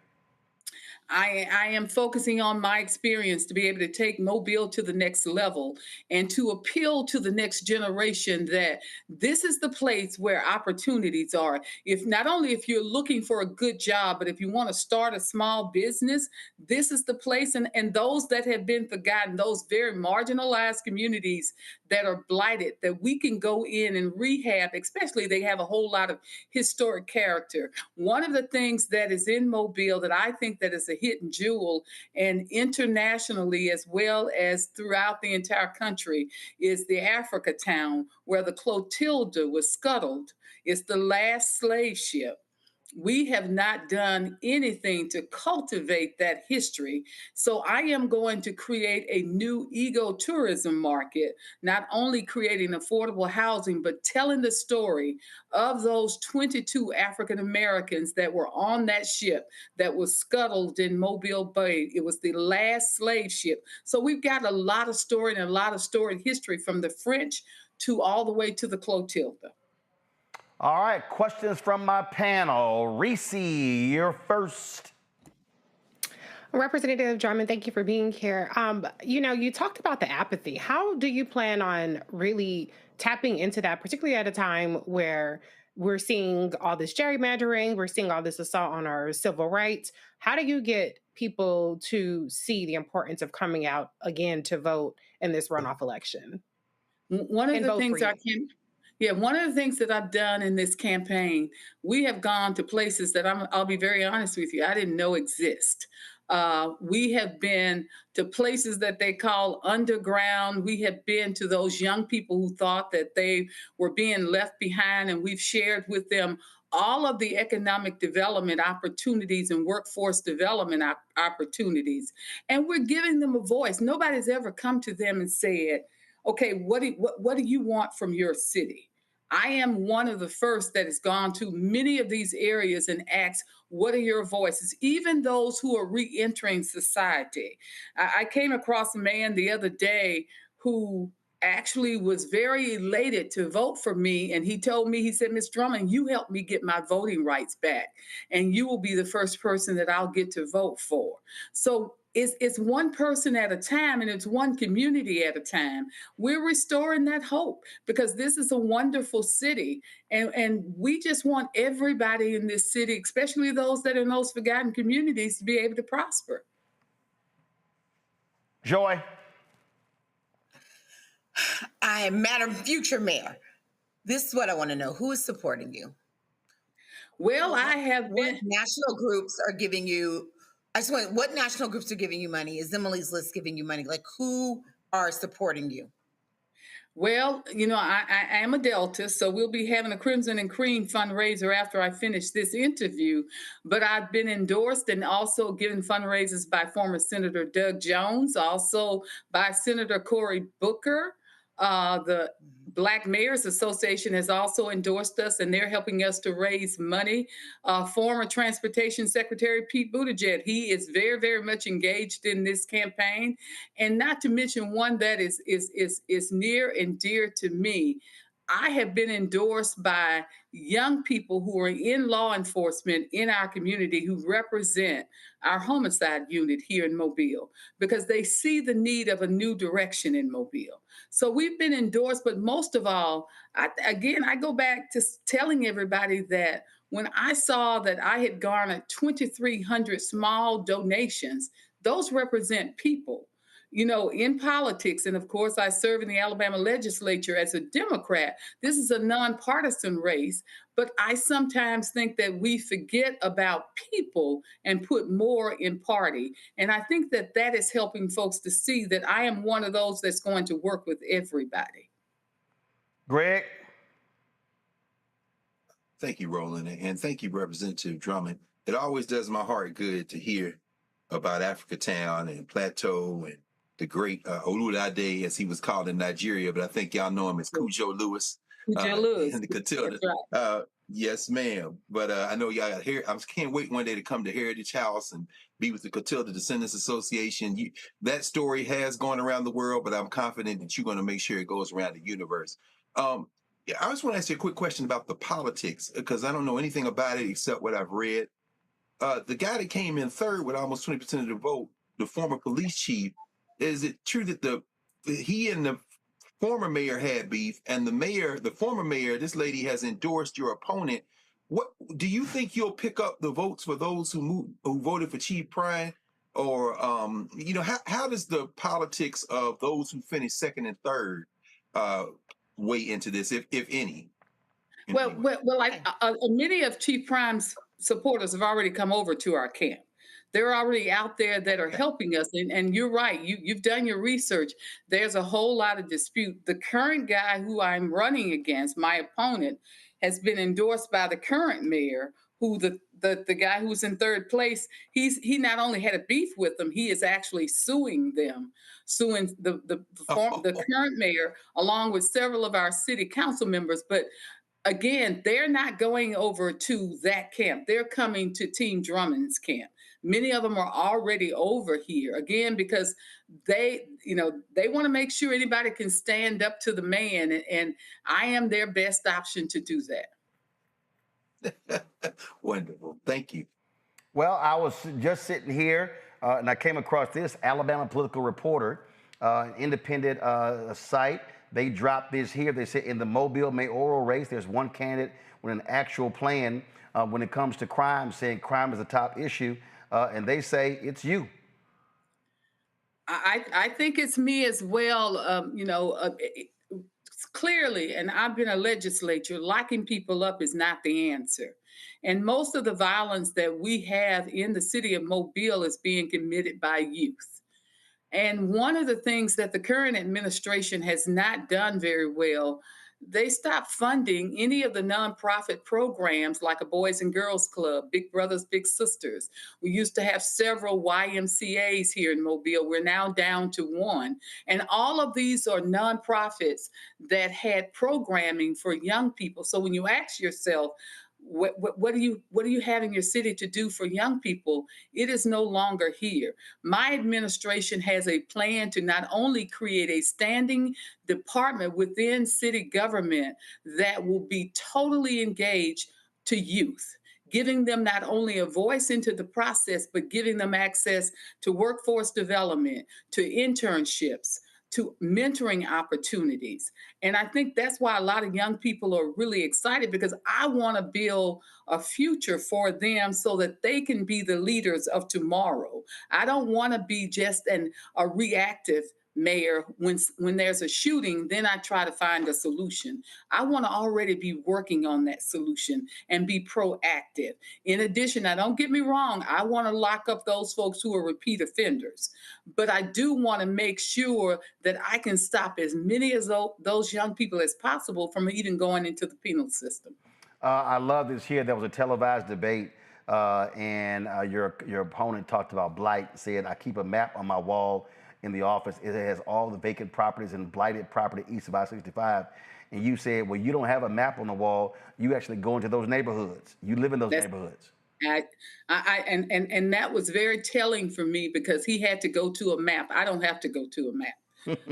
I am focusing on my experience to be able to take Mobile to the next level and to appeal to the next generation that this is the place where opportunities are. If not only if you're looking for a good job, but if you want to start a small business, this is the place. And those that have been forgotten, those very marginalized communities that are blighted, that we can go in and rehab, especially they have a whole lot of historic character. One of the things that is in Mobile that I think that is a hidden jewel, and internationally as well as throughout the entire country, is the Africa town where the Clotilda was scuttled. It's the last slave ship. We have not done anything to cultivate that history. So I am going to create a new ecotourism market, not only creating affordable housing, but telling the story of those 22 African Americans that were on that ship that was scuttled in Mobile Bay. It was the last slave ship. So we've got a lot of story and a lot of storied history from the French to all the way to the Clotilda. All right, questions from my panel. Reese, you're first. Representative Drummond, thank you for being here. You talked about the apathy. How do you plan on really tapping into that, particularly at a time where we're seeing all this gerrymandering, we're seeing all this assault on our civil rights? How do you get people to see the importance of coming out again to vote in this runoff election? One of the things that I've done in this campaign, we have gone to places that I'll be very honest with you, I didn't know exist. We have been to places that they call underground. We have been to those young people who thought that they were being left behind, and we've shared with them all of the economic development opportunities and workforce development opportunities. And we're giving them a voice. Nobody's ever come to them and said, okay, what do you want from your city? I am one of the first that has gone to many of these areas and asked, what are your voices? Even those who are re-entering society. I came across a man the other day who actually was very elated to vote for me. And he told me, he said, Ms. Drummond, you helped me get my voting rights back. And you will be the first person that I'll get to vote for. So it's one person at a time, and it's one community at a time. We're restoring that hope because this is a wonderful city. And we just want everybody in this city, especially those that are in those forgotten communities, to be able to prosper. Joy. I am Madam Future Mayor. This is what I want to know. Who is supporting you? Well, I have been. What national groups are giving you? What national groups are giving you money? Is Emily's List giving you money? Like, who are supporting you? Well, I am a Delta, so we'll be having a Crimson and Cream fundraiser after I finish this interview. But I've been endorsed and also given fundraisers by former Senator Doug Jones, also by Senator Cory Booker. The Black Mayors Association has also endorsed us, and they're helping us to raise money. Former Transportation Secretary Pete Buttigieg, he is very, very much engaged in this campaign, and not to mention one that is near and dear to me. I have been endorsed by young people who are in law enforcement in our community who represent our homicide unit here in Mobile because they see the need of a new direction in Mobile. So we've been endorsed, but most of all, I go back to telling everybody that when I saw that I had garnered 2,300 small donations, those represent people. You know, in politics, and of course, I serve in the Alabama legislature as a Democrat. This is a nonpartisan race, but I sometimes think that we forget about people and put more in party. And I think that that is helping folks to see that I am one of those that's going to work with everybody. Greg? Thank you, Roland, and thank you, Representative Drummond. It always does my heart good to hear about Africa Town and Plateau and the great Oludade, as he was called in Nigeria, but I think y'all know him as Cujo Lewis. Cujo Lewis. And the Catilda. Right. Yes, ma'am. But I know y'all got here. I can't wait one day to come to Heritage House and be with the Catilda Descendants Association. That story has gone around the world, but I'm confident that you're going to make sure it goes around the universe. I just want to ask you a quick question about the politics, because I don't know anything about it except what I've read. The guy that came in third with almost 20% of the vote, the former police chief, is it true that he and the former mayor had beef, and the former mayor, this lady has endorsed your opponent? What do you think you'll pick up the votes for those who voted for Chief Prine? Or how does the politics of those who finished second and third weigh into this, if any? Well, many of Chief Prime's supporters have already come over to our camp. They're already out there that are helping us. And you're right. You've done your research. There's a whole lot of dispute. The current guy who I'm running against, my opponent, has been endorsed by the current mayor, who the guy who's in third place, he not only had a beef with them, he is actually suing them, suing the current mayor, along with several of our city council members. But again, they're not going over to that camp. They're coming to Team Drummond's camp. Many of them are already over here, again, because they want to make sure anybody can stand up to the man, and I am their best option to do that. Wonderful. Thank you. Well, I was just sitting here, and I came across this Alabama Political Reporter, an independent site. They dropped this here. They said in the Mobile mayoral race, there's one candidate with an actual plan when it comes to crime, saying crime is a top issue. And they say it's you. I think it's me as well. Clearly, and I've been a legislator, locking people up is not the answer. And most of the violence that we have in the city of Mobile is being committed by youth. And one of the things that the current administration has not done very well, they stopped funding any of the nonprofit programs like a Boys and Girls Club, Big Brothers, Big Sisters. We used to have several YMCAs here in Mobile. We're now down to one. And all of these are nonprofits that had programming for young people. So when you ask yourself, what do you have in your city to do for young people? It is no longer here. My administration has a plan to not only create a standing department within city government that will be totally engaged to youth, giving them not only a voice into the process, but giving them access to workforce development, to internships, to mentoring opportunities. And I think that's why a lot of young people are really excited, because I want to build a future for them so that they can be the leaders of tomorrow. I don't want to be just a reactive mayor. When there's a shooting, then I try to find a solution. I want to already be working on that solution and be proactive. In addition, now don't get me wrong, I want to lock up those folks who are repeat offenders, but I do want to make sure that I can stop as many of those young people as possible from even going into the penal system. I love this here. There was a televised debate, and your opponent talked about blight, said, I keep a map on my wall in the office. It has all the vacant properties and blighted property east of I-65. And you said, well, you don't have a map on the wall. You actually go into those neighborhoods. You live in those neighborhoods. And that was very telling for me because he had to go to a map. I don't have to go to a map.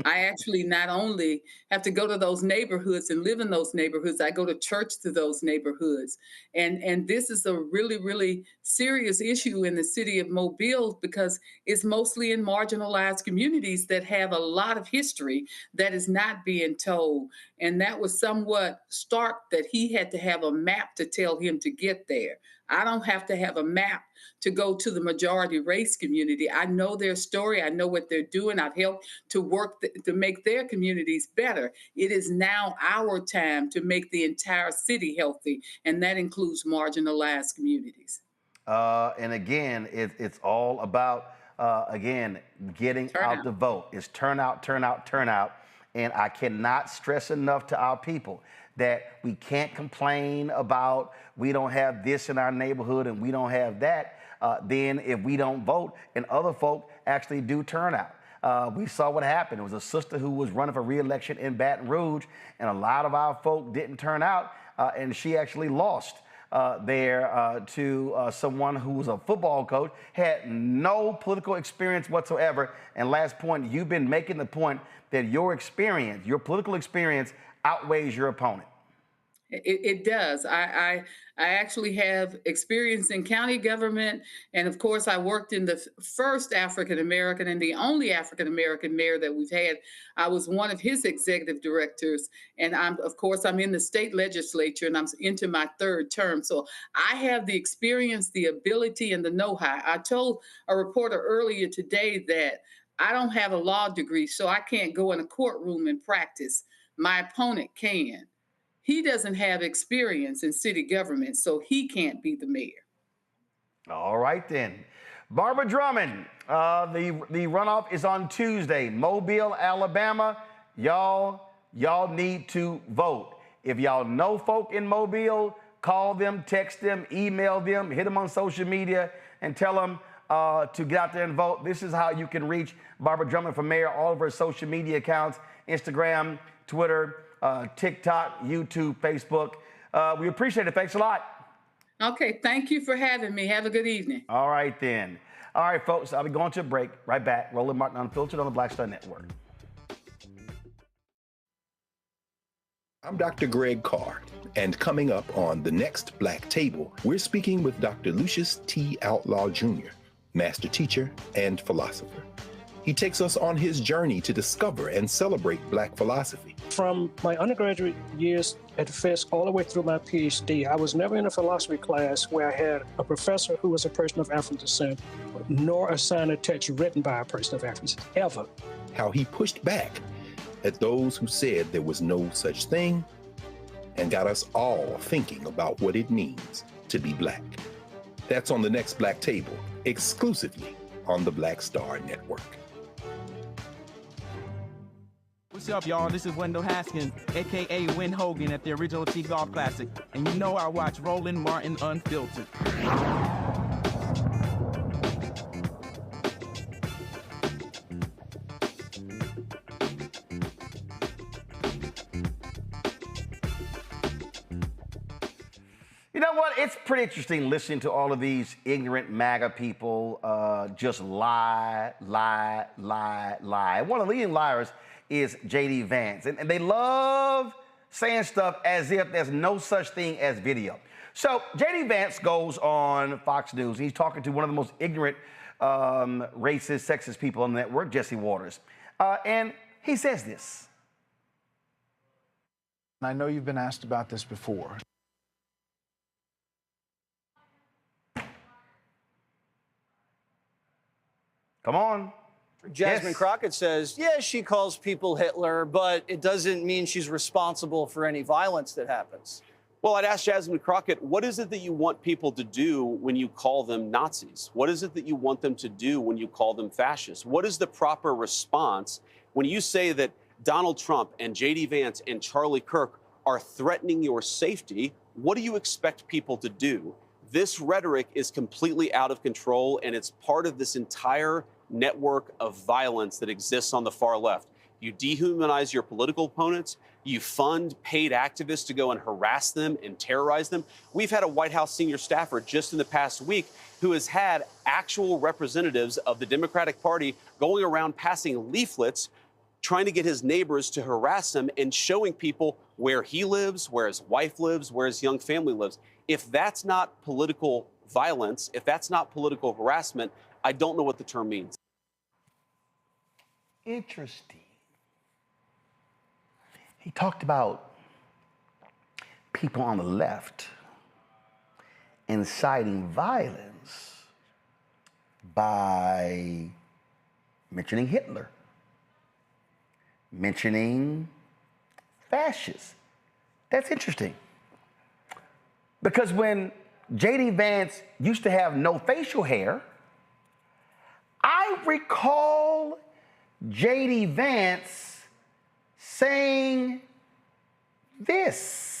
I actually not only have to go to those neighborhoods and live in those neighborhoods, I go to church to those neighborhoods. And this is a really, really serious issue in the city of Mobile because it's mostly in marginalized communities that have a lot of history that is not being told. And that was somewhat stark that he had to have a map to tell him to get there. I don't have to have a map to go to the majority race community. I know their story. I know what they're doing. I've helped to work to make their communities better. It is now our time to make the entire city healthy, and that includes marginalized communities. And again, it's all about, again, getting out the vote. It's turnout, turnout, turnout. And I cannot stress enough to our people that we can't complain about we don't have this in our neighborhood and we don't have that. Then if we don't vote and other folk actually do turn out. We saw what happened. It was a sister who was running for re-election in Baton Rouge, and a lot of our folk didn't turn out, and she actually lost there to someone who was a football coach, had no political experience whatsoever. And last point, you've been making the point that your experience, your political experience, outweighs your opponent. It does. I actually have experience in county government. And of course, I worked in the first African-American and the only African-American mayor that we've had. I was one of his executive directors. And I'm in the state legislature and I'm into my third term. So I have the experience, the ability, and the know-how. I told a reporter earlier today that I don't have a law degree, so I can't go in a courtroom and practice. My opponent can. He doesn't have experience in city government, so he can't be the mayor. All right, then. Barbara Drummond, the runoff is on Tuesday. Mobile, Alabama. Y'all need to vote. If y'all know folk in Mobile, call them, text them, email them, hit them on social media, and tell them to get out there and vote. This is how you can reach Barbara Drummond for mayor, all of her social media accounts, Instagram, Twitter, TikTok, YouTube, Facebook. We appreciate it. Thanks a lot. Okay, thank you for having me. Have a good evening. All right, then. All right, folks, I'll be going to a break. Right back. Roland Martin Unfiltered on the Black Star Network. I'm Dr. Greg Carr, and coming up on The Next Black Table, we're speaking with Dr. Lucius T. Outlaw Jr., master teacher and philosopher. He takes us on his journey to discover and celebrate Black philosophy. From my undergraduate years at Fisk all the way through my PhD, I was never in a philosophy class where I had a professor who was a person of African descent, nor a sign of text written by a person of African descent, ever. How he pushed back at those who said there was no such thing and got us all thinking about what it means to be Black. That's on The Next Black Table, exclusively on the Black Star Network. What's up, y'all? This is Wendell Haskins, a.k.a. Win Hogan at the Original T Golf Classic. And you know I watch Roland Martin Unfiltered. You know what? It's pretty interesting listening to all of these ignorant MAGA people just lie. One of the leading liars is J.D. Vance. And they love saying stuff as if there's no such thing as video. So J.D. Vance goes on Fox News. And he's talking to one of the most ignorant, racist, sexist people on the network, Jesse Waters. And he says this. I know you've been asked about this before. Come on. Jasmine Crockett says, yeah, she calls people Hitler, but it doesn't mean she's responsible for any violence that happens. Well, I'd ask Jasmine Crockett, what is it that you want people to do when you call them Nazis? What is it that you want them to do when you call them fascists? What is the proper response when you say that Donald Trump and J.D. Vance and Charlie Kirk are threatening your safety? What do you expect people to do? This rhetoric is completely out of control, and it's part of this entire network of violence that exists on the far left. You dehumanize your political opponents. You fund paid activists to go and harass them and terrorize them. We've had a White House senior staffer just in the past week who has had actual representatives of the Democratic Party going around passing leaflets trying to get his neighbors to harass him and showing people where he lives, where his wife lives, where his young family lives. If that's not political violence, if that's not political harassment, I don't know what the term means. Interesting. He talked about people on the left inciting violence by mentioning Hitler, mentioning fascists. That's interesting. Because when J.D. Vance used to have no facial hair, I recall J.D. Vance saying this.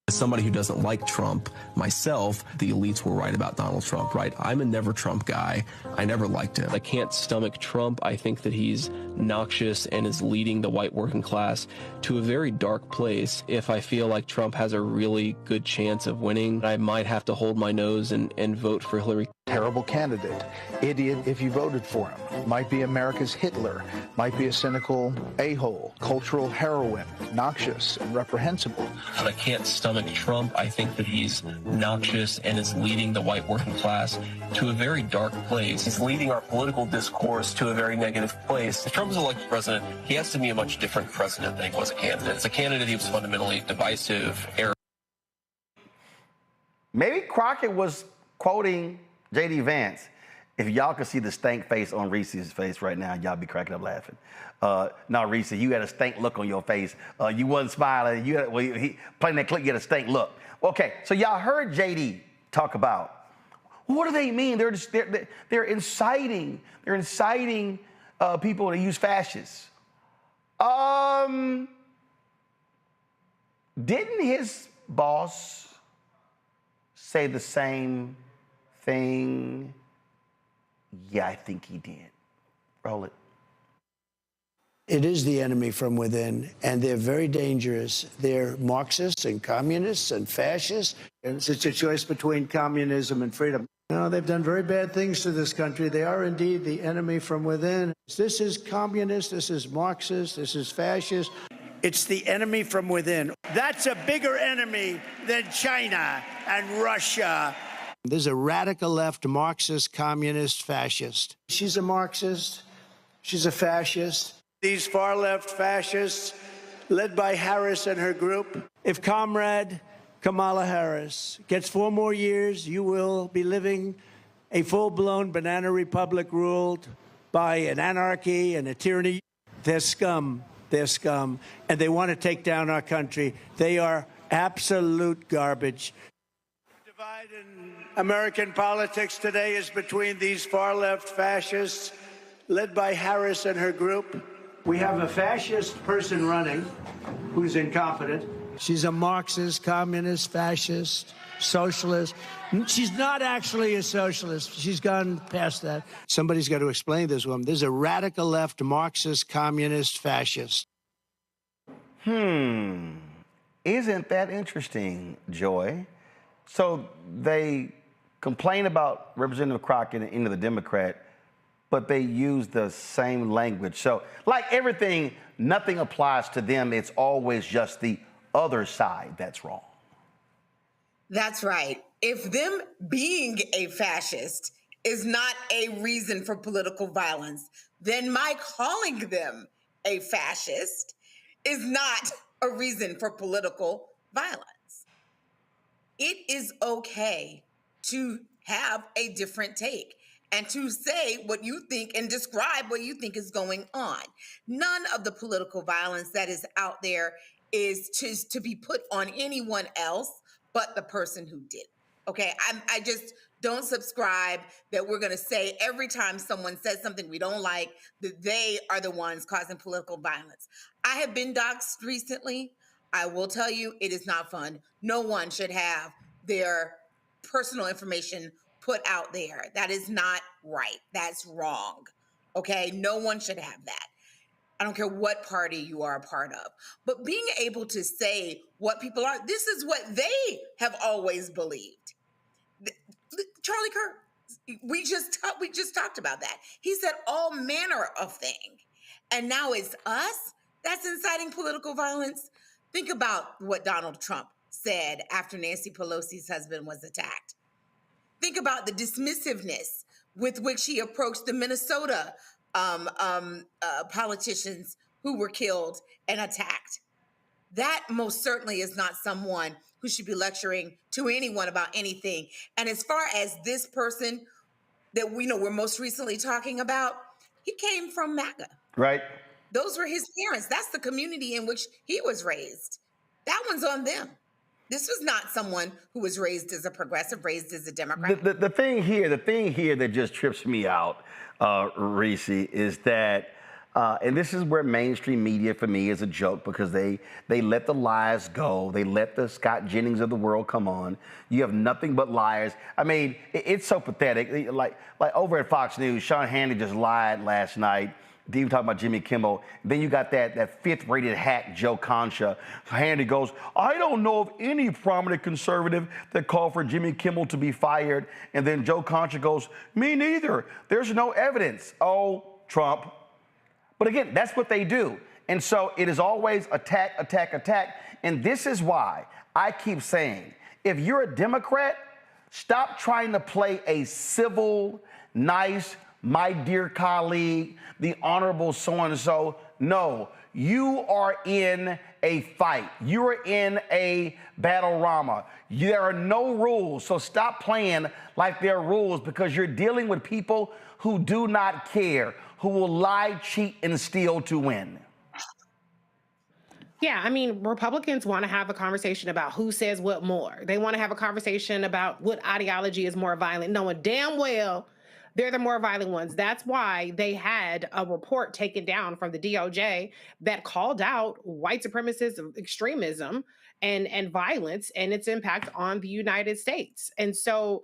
As somebody who doesn't like Trump, myself, the elites were right about Donald Trump, right? I'm a never Trump guy. I never liked him. I can't stomach Trump. I think that he's noxious and is leading the white working class to a very dark place. If I feel like Trump has a really good chance of winning, I might have to hold my nose and vote for Hillary. Terrible candidate. Idiot if you voted for him. Might be America's Hitler. Might be a cynical a-hole. Cultural heroine. Noxious and reprehensible. And I can't stomach Trump. I think that he's noxious and is leading the white working class to a very dark place. He's leading our political discourse to a very negative place. If Trump is elected president, he has to be a much different president than he was a candidate. As a candidate, he was fundamentally divisive, arrogant. Maybe Crockett was quoting J.D. Vance. If y'all could see the stank face on Reese's face right now, y'all be cracking up laughing. No, Reese, you had a stank look on your face. You wasn't smiling. You had, he playing that clip, you had a stank look. Okay, so y'all heard J.D. talk about, what do they mean? They're inciting people to use fascists. Didn't his boss say the same thing? Yeah, I think he did. Roll it. It is the enemy from within, and they're very dangerous. They're Marxists and communists and fascists. And it's a choice between communism and freedom. No, they've done very bad things to this country. They are indeed the enemy from within. This is communist, this is Marxist, this is fascist. It's the enemy from within. That's a bigger enemy than China and Russia. There's a radical left Marxist, communist, fascist. She's a Marxist. She's a fascist. These far left fascists, led by Harris and her group. If Comrade Kamala Harris gets 4 more years, you will be living a full-blown banana republic ruled by an anarchy and a tyranny. They're scum. They're scum. And they want to take down our country. They are absolute garbage. The divide in American politics today is between these far-left fascists, led by Harris and her group. We have a fascist person running who's incompetent. She's a Marxist, communist, fascist, socialist. She's not actually a socialist. She's gone past that. Somebody's got to explain this woman. There's a radical left Marxist, communist, fascist. Isn't that interesting, Joy? So they complain about Representative Crockett and the Democrat, but they use the same language. So like everything, nothing applies to them. It's always just the other side that's wrong. That's right. If them being a fascist is not a reason for political violence, then my calling them a fascist is not a reason for political violence. It is okay to have a different take and to say what you think and describe what you think is going on. None of the political violence that is out there is to be put on anyone else but the person who did. Okay, I just don't subscribe that we're gonna say every time someone says something we don't like, that they are the ones causing political violence. I have been doxxed recently. I will tell you, it is not fun. No one should have their personal information put out there. That is not right. That's wrong. Okay? No one should have that. I don't care what party you are a part of. But being able to say what people are, this is what they have always believed. Charlie Kirk, we just talked about that. He said all manner of things. And now it's us that's inciting political violence. Think about what Donald Trump said after Nancy Pelosi's husband was attacked. Think about the dismissiveness with which he approached the Minnesota politicians who were killed and attacked. That most certainly is not someone who should be lecturing to anyone about anything. And as far as this person that we're most recently talking about, he came from MAGA. Right. Those were his parents. That's the community in which he was raised. That one's on them. This was not someone who was raised as a progressive, raised as a Democrat. The thing here that just trips me out, Reese, is that, and this is where mainstream media for me is a joke, because they let the lies go. They let the Scott Jennings of the world come on. You have nothing but liars. I mean, it's so pathetic. Like over at Fox News, Sean Hannity just lied last night. Then you talk about Jimmy Kimmel. Then you got that fifth-rated hack, Joe Concha. Hannity goes, I don't know of any prominent conservative that called for Jimmy Kimmel to be fired. And then Joe Concha goes, me neither. There's no evidence. Oh, Trump. But again, that's what they do. And so it is always attack, attack, attack. And this is why I keep saying, if you're a Democrat, stop trying to play a civil, nice, my dear colleague, the honorable so-and-so. No, you are in a fight. You are in a battle-rama. There are no rules, so stop playing like there are rules, because you're dealing with people who do not care, who will lie, cheat, and steal to win. Yeah, I mean, Republicans want to have a conversation about who says what more. They want to have a conversation about what ideology is more violent, knowing damn well they're the more violent ones. That's why they had a report taken down from the DOJ that called out white supremacist extremism and violence and its impact on the United States. And so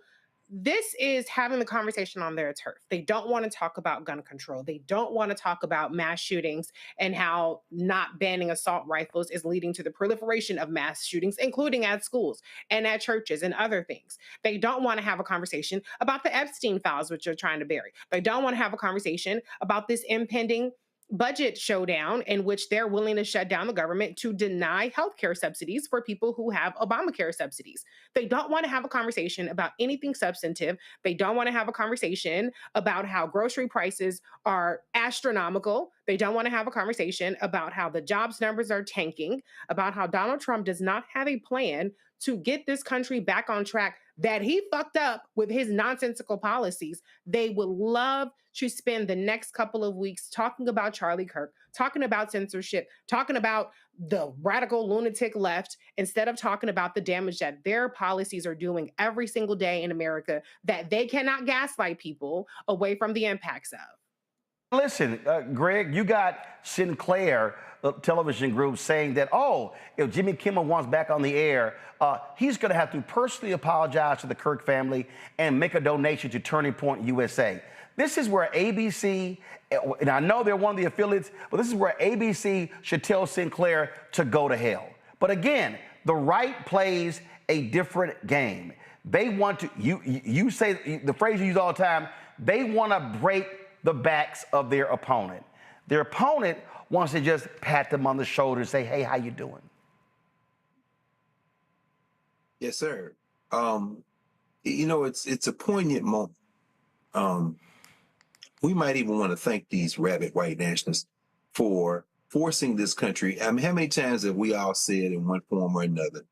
this is having the conversation on their turf. They don't want to talk about gun control. They don't want to talk about mass shootings and how not banning assault rifles is leading to the proliferation of mass shootings, including at schools and at churches and other things. They don't want to have a conversation about the Epstein files, which they're trying to bury. They don't want to have a conversation about this impending budget showdown in which they're willing to shut down the government to deny healthcare subsidies for people who have Obamacare subsidies. They don't want to have a conversation about anything substantive. They don't want to have a conversation about how grocery prices are astronomical. They don't want to have a conversation about how the jobs numbers are tanking, about how Donald Trump does not have a plan to get this country back on track that he fucked up with his nonsensical policies. They would love to spend the next couple of weeks talking about Charlie Kirk, talking about censorship, talking about the radical lunatic left, instead of talking about the damage that their policies are doing every single day in America that they cannot gaslight people away from the impacts of. Listen, Greg, you got Sinclair television group saying that, oh, if Jimmy Kimmel wants back on the air, he's going to have to personally apologize to the Kirk family and make a donation to Turning Point USA. This is where ABC, and I know they're one of the affiliates, but this is where ABC should tell Sinclair to go to hell. But again, the right plays a different game. They want to, you say the phrase you use all the time, they want to break the backs of their opponent. Their opponent wants to just pat them on the shoulder and say, hey, how you doing? Yes, sir. It's a poignant moment. We might even want to thank these rabid white nationalists for forcing this country. I mean, how many times have we all said in one form or another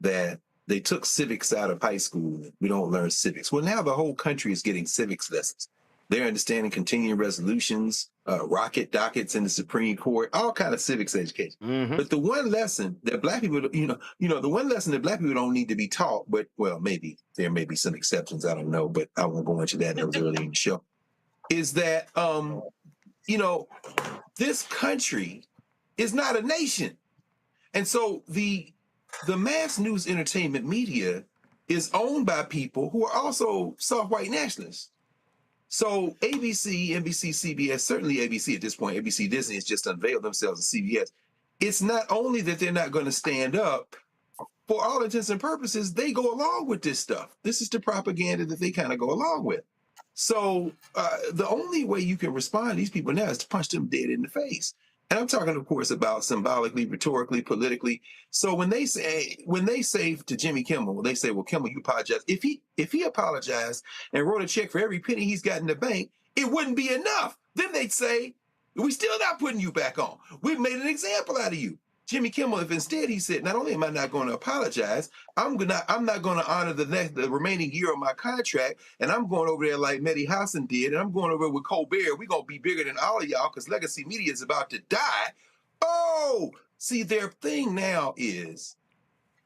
that they took civics out of high school? We don't learn civics. Well, now the whole country is getting civics lessons. They're understanding continuing resolutions, rocket dockets in the Supreme Court, all kind of civics education. Mm-hmm. But the one lesson that black people, the one lesson that black people don't need to be taught, but well, maybe there may be some exceptions, I don't know, but I won't go into that. That was early in the show. Is that, this country is not a nation. And so the mass news entertainment media is owned by people who are also soft white nationalists. So ABC, NBC, CBS, certainly ABC at this point, ABC Disney has just unveiled themselves as CBS. It's not only that they're not going to stand up, for all intents and purposes, they go along with this stuff. This is the propaganda that they kind of go along with. So the only way you can respond to these people now is to punch them dead in the face. And I'm talking, of course, about symbolically, rhetorically, politically. So when they say to Jimmy Kimmel, they say, well, Kimmel, you apologize. If he apologized and wrote a check for every penny he's got in the bank, it wouldn't be enough. Then they'd say, we still not putting you back on. We've made an example out of you. Jimmy Kimmel, if instead he said, not only am I not going to apologize, I'm not going to honor the remaining year of my contract, and I'm going over there like Mehdi Hassan did, and I'm going over with Colbert. We're going to be bigger than all of y'all because legacy media is about to die. Oh, see, their thing now is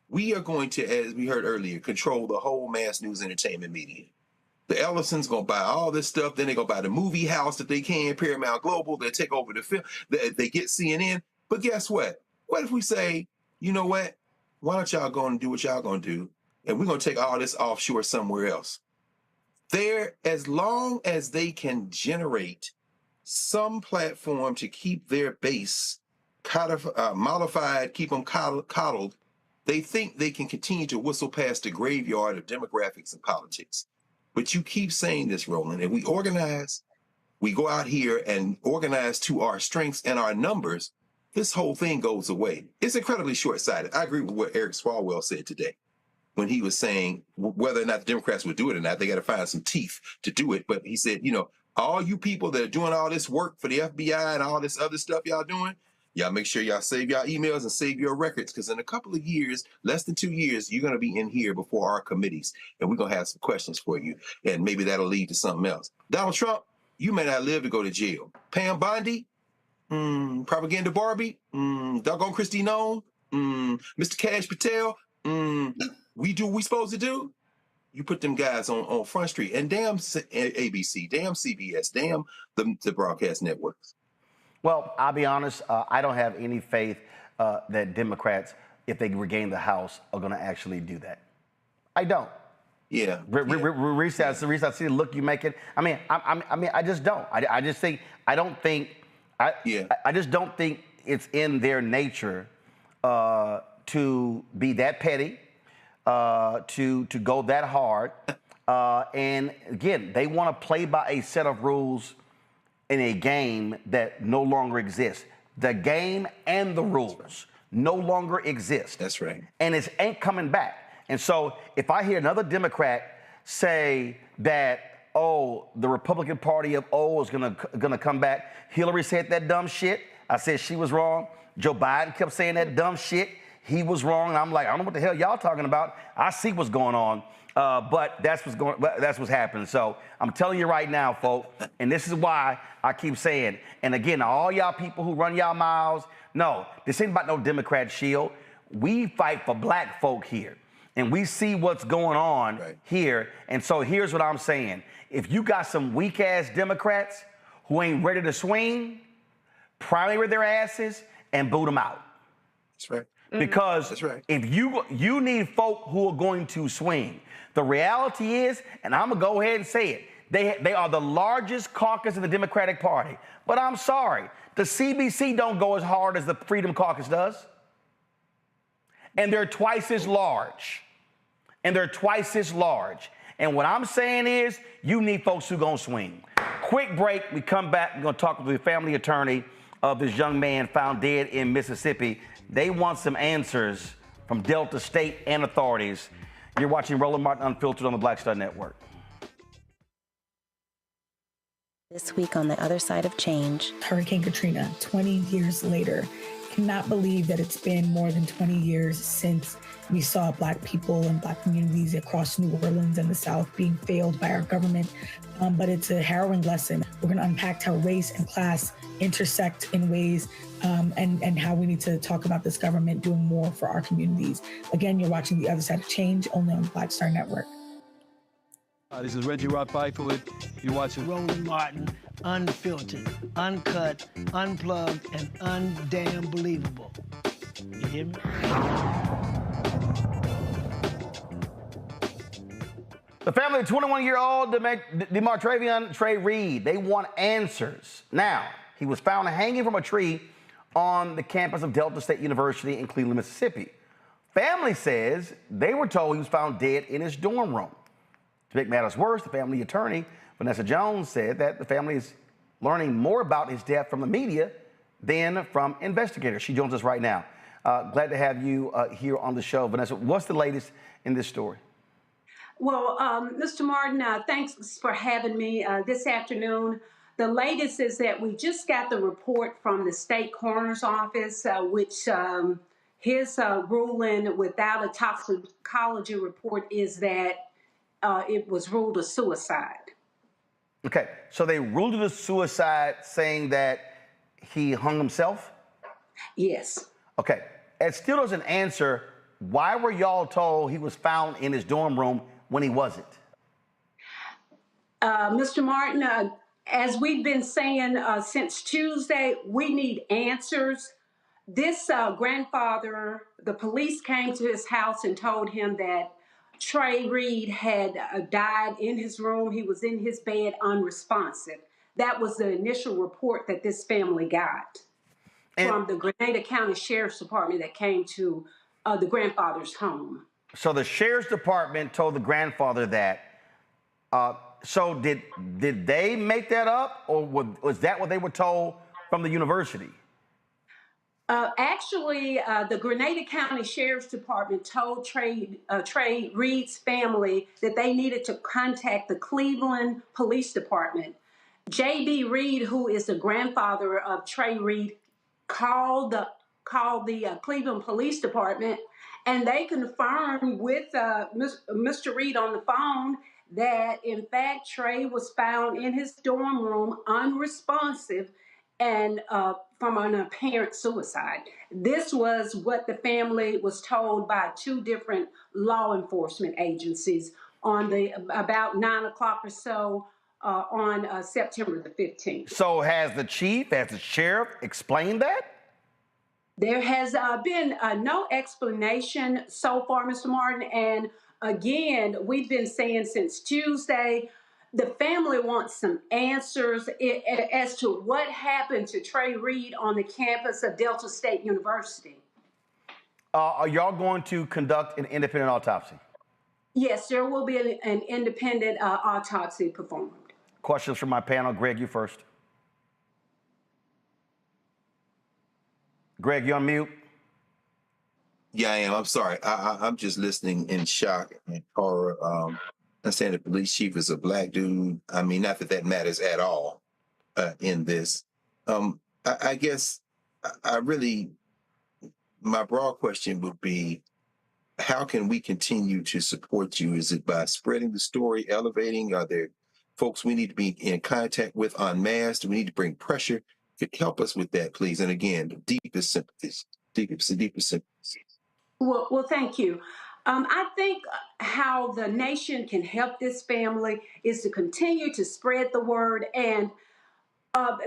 we are going to, as we heard earlier, control the whole mass news entertainment media. The Ellison's going to buy all this stuff. Then they're going to buy the movie house that they can, Paramount Global. They'll take over the film. They get CNN. But guess what? What if we say, you know what? Why don't y'all go and do what y'all going to do? And we're going to take all this offshore somewhere else. As long as they can generate some platform to keep their base mollified, keep them coddled, they think they can continue to whistle past the graveyard of demographics and politics. But you keep saying this, Roland, and we organize, we go out here and organize to our strengths and our numbers, this whole thing goes away. It's incredibly short-sighted. I agree with what Eric Swalwell said today when he was saying whether or not the Democrats would do it or not, they got to find some teeth to do it. But he said, you know, all you people that are doing all this work for the FBI and all this other stuff y'all doing, y'all make sure y'all save y'all emails and save your records, because in a couple of years, less than 2 years, you're going to be in here before our committees, and we're going to have some questions for you, and maybe that'll lead to something else. Donald Trump, you may not live to go to jail. Pam Bondi, Propaganda Barbie, doggone Christy Nome, Mr. Cash Patel, we do what we supposed to do. You put them guys on Front Street, and damn ABC, damn CBS, damn the broadcast networks. Well, I'll be honest, I don't have any faith that Democrats, if they regain the House, are going to actually do that. I don't. Yeah. Reese, I see the look you making. I mean, I just don't. I just think, I just don't think it's in their nature to be that petty, to go that hard. And again, they want to play by a set of rules in a game that no longer exists. The game and the rules no longer exist. That's right. And it ain't coming back. And so if I hear another Democrat say that, oh, the Republican Party of is gonna come back. Hillary said that dumb shit. I said she was wrong. Joe Biden kept saying that dumb shit. He was wrong. I'm like, I don't know what the hell y'all talking about. I see what's going on. But that's what's happening. So I'm telling you right now, folks, and this is why I keep saying, and again, all y'all people who run y'all mouths, no, this ain't about no Democrat shield. We fight for black folk here, and we see what's going on here. And so here's what I'm saying. If you got some weak-ass Democrats who ain't ready to swing, primary their asses and boot them out. That's right. Because if you need folk who are going to swing. The reality is, and I'm going to go ahead and say it, they are the largest caucus in the Democratic Party. But I'm sorry, the CBC don't go as hard as the Freedom Caucus does. And they're twice as large. And what I'm saying is, you need folks who are going to swing. Quick break. We come back. We're going to talk with the family attorney of this young man found dead in Mississippi. They want some answers from Delta State and authorities. You're watching Roland Martin Unfiltered on the Black Star Network. This week on The Other Side of Change. Hurricane Katrina, 20 years later. Cannot believe that it's been more than 20 years since we saw Black people and Black communities across New Orleans and the South being failed by our government. But it's a harrowing lesson. We're going to unpack how race and class intersect in ways and how we need to talk about this government doing more for our communities. Again, you're watching The Other Side of Change only on the Black Star Network. This is Reggie Rock Pfeiffer. You're watching Roland Martin, unfiltered, uncut, unplugged, and undamn believable. You hear me? The family of 21-year-old Demartravion Trey Reed, they want answers. Now, he was found hanging from a tree on the campus of Delta State University in Cleveland, Mississippi. Family says they were told he was found dead in his dorm room. To make matters worse, the family attorney, Vanessa Jones, said that the family is learning more about his death from the media than from investigators. She joins us right now. Glad to have you here on the show. Vanessa, what's the latest in this story? Well, Mr. Martin, thanks for having me this afternoon. The latest is that we just got the report from the state coroner's office, which his ruling without a toxicology report is that it was ruled a suicide. Okay, so they ruled it a suicide, saying that he hung himself? Yes. Okay, it still doesn't answer why were y'all told he was found in his dorm room when he wasn't? Mr. Martin, as we've been saying since Tuesday, we need answers. This grandfather, the police came to his house and told him that Trey Reed had died in his room. He was in his bed unresponsive. That was the initial report that this family got from the Grenada County Sheriff's Department that came to the grandfather's home. So the Sheriff's Department told the grandfather that. So did they make that up, or was that what they were told from the university? Actually, the Grenada County Sheriff's Department told Trey Reed's family that they needed to contact the Cleveland Police Department. J.B. Reed, who is the grandfather of Trey Reed, called the Cleveland Police Department, and they confirmed with Mr. Reed on the phone that, in fact, Trey was found in his dorm room unresponsive and from an apparent suicide. This was what the family was told by two different law enforcement agencies on about 9 o'clock or so on September the 15th. So has the sheriff explained that? There has been no explanation so far, Mr. Martin. And again, we've been saying since Tuesday, the family wants some answers as to what happened to Trey Reed on the campus of Delta State University. Are y'all going to conduct an independent autopsy? Yes, there will be an independent autopsy performed. Questions from my panel. Greg, you first. Greg, you on mute? Yeah, I am. I'm sorry. I'm just listening in shock and horror. I'm saying the police chief is a black dude. I mean, not that that matters at all in this. I guess my broad question would be, how can we continue to support you? Is it by spreading the story, elevating? Are there folks we need to be in contact with en masse? Do we need to bring pressure? Could help us with that, please. And again, the deepest sympathies, deepest sympathies. Well, thank you. I think how the nation can help this family is to continue to spread the word. And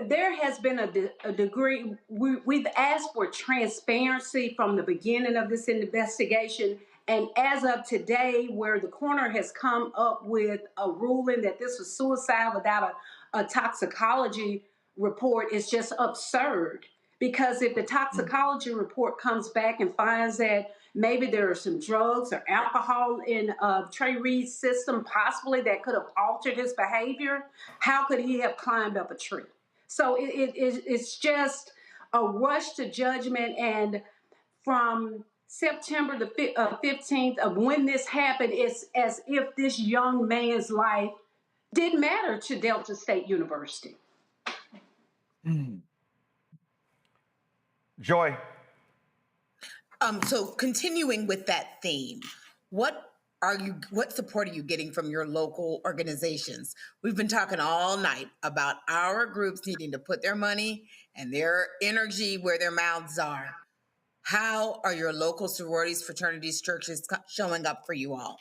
there has been a degree, we've asked for transparency from the beginning of this investigation. And as of today, where the coroner has come up with a ruling that this was suicide without a toxicology report, is just absurd. Because if the toxicology report comes back and finds that maybe there are some drugs or alcohol in Trey Reed's system, possibly that could have altered his behavior, how could he have climbed up a tree? So it's just a rush to judgment. And from September the 15th of when this happened, it's as if this young man's life didn't matter to Delta State University. Joy. So continuing with that theme, what support are you getting from your local organizations? We've been talking all night about our groups needing to put their money and their energy where their mouths are. How are your local sororities, fraternities, churches showing up for you all?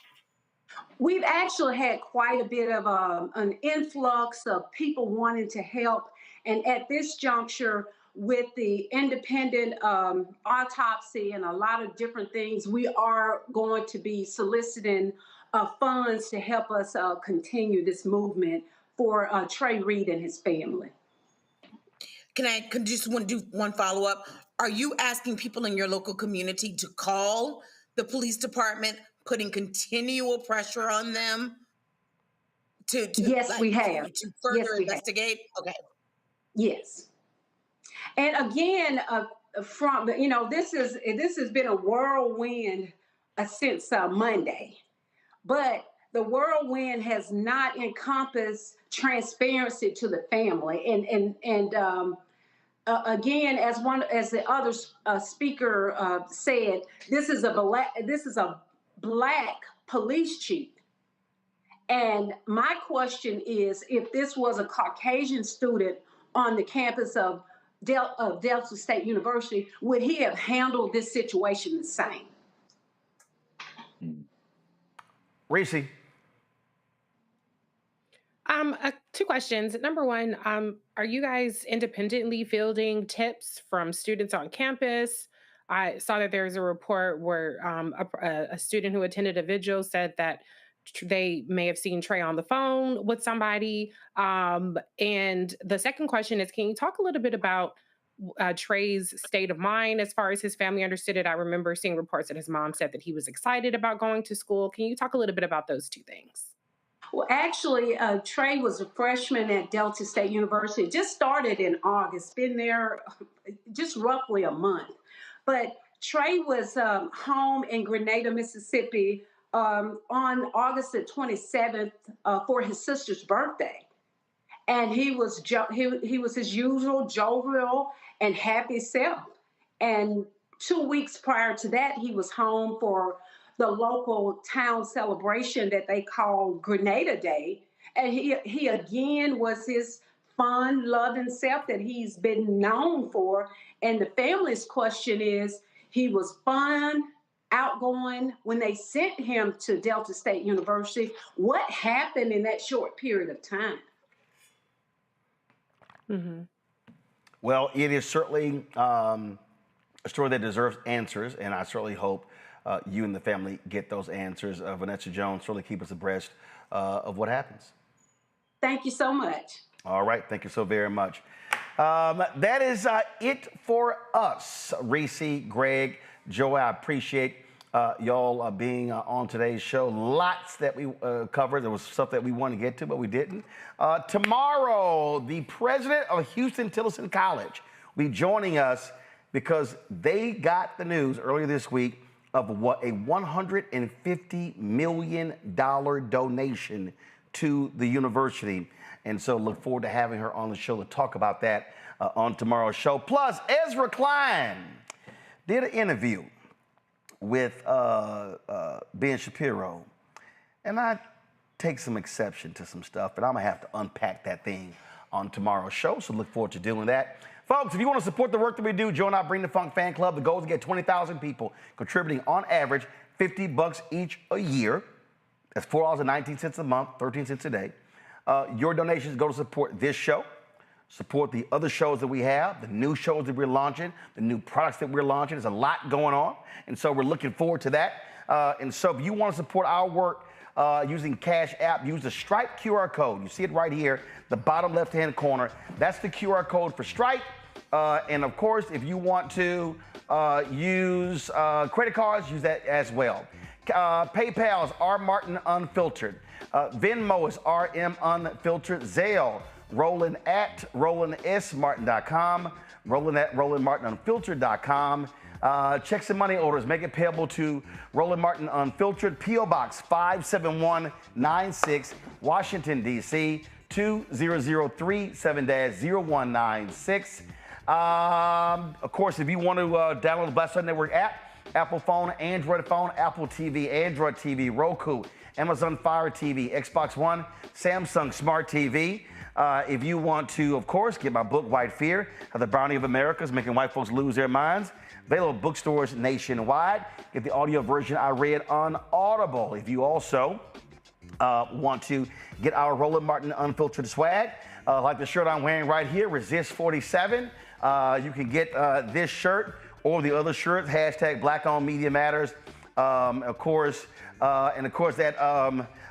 We've actually had quite a bit of an influx of people wanting to help. And at this juncture, with the independent autopsy and a lot of different things, we are going to be soliciting funds to help us continue this movement for Trey Reed and his family. Can I just want to do one follow up? Are you asking people in your local community to call the police department, putting continual pressure on them to yes, we have. to further yes, we investigate? Have. Okay. Yes. And again, this has been a whirlwind since Monday, but the whirlwind has not encompassed transparency to the family. And again, as the other speaker said, this is a black police chief. And my question is, if this was a Caucasian student on the campus of Delta State University, would he have handled this situation the same? Reese. Two questions. Number one, are you guys independently fielding tips from students on campus? I saw that there's a report where a student who attended a vigil said that they may have seen Trey on the phone with somebody. And the second question is, can you talk a little bit about Trey's state of mind as far as his family understood it? I remember seeing reports that his mom said that he was excited about going to school. Can you talk a little bit about those two things? Well, actually, Trey was a freshman at Delta State University. Just started in August, been there just roughly a month. But Trey was home in Grenada, Mississippi on August the 27th for his sister's birthday. And he was his usual jovial and happy self. And 2 weeks prior to that, he was home for the local town celebration that they call Grenada Day. And he again was his fun, loving self that he's been known for. And the family's question is, he was fun, outgoing. When they sent him to Delta State University, what happened in that short period of time? Mm-hmm. Well, it is certainly a story that deserves answers, and I certainly hope you and the family get those answers. Vanessa Jones, certainly keep us abreast of what happens. Thank you so much. All right, thank you so very much. That is it for us. Reese, Greg, Joey, I appreciate y'all being on today's show. Lots that we covered. There was stuff that we wanted to get to, but we didn't. Tomorrow, the president of Houston-Tillotson College will be joining us because they got the news earlier this week of what a $150 million donation to the university. And so look forward to having her on the show to talk about that on tomorrow's show. Plus, Ezra Klein did an interview with Ben Shapiro. And I take some exception to some stuff, but I'm going to have to unpack that thing on tomorrow's show. So look forward to doing that. Folks, if you want to support the work that we do, join our Bring the Funk fan club. The goal is to get 20,000 people contributing on average $50 each a year. That's $4.19 a month, 13 cents a day. Your donations go to support this show, support the other shows that we have, the new shows that we're launching, the new products that we're launching. There's a lot going on, and so we're looking forward to that. And so if you want to support our work using Cash App, use the Stripe QR code. You see it right here, the bottom left-hand corner. That's the QR code for Stripe. And of course, if you want to use credit cards, use that as well. PayPal is R Martin Unfiltered. Venmo is RM Unfiltered. Zelle, Roland at RolandSMartin.com. Roland at RolandMartinUnfiltered.com. Checks and money orders, make it payable to Roland Martin Unfiltered, P.O. Box 57196, Washington, D.C. 20037-0196. Of course, if you want to download the Black Star Network app, Apple phone, Android phone, Apple TV, Android TV, Roku, Amazon Fire TV, Xbox One, Samsung Smart TV. If you want to, of course, get my book, White Fear, How the Browning of America is Making White Folks Lose Their Minds. Available at bookstores nationwide. Get the audio version I read on Audible. If you also want to get our Roland Martin Unfiltered swag, like the shirt I'm wearing right here, Resist 47. You can get this shirt or the other shirts, hashtag Black Owned Media Matters. Of course, that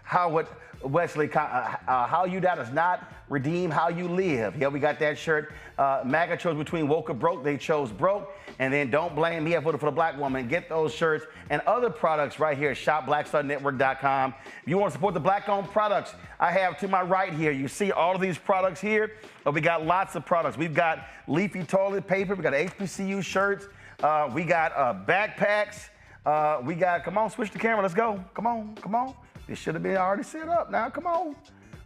Howard Wesley, how you does not redeem how you live. Yeah, we got that shirt. MAGA chose between woke or broke. They chose broke. And then don't blame me, I voted for the black woman. Get those shirts and other products right here at shopblackstarnetwork.com. If you want to support the black-owned products, I have to my right here. You see all of these products here. We got lots of products. We've got leafy toilet paper. We got HBCU shirts. We got backpacks. We got, come on, switch the camera. Let's go. Come on. This should have been already set up now. Come on.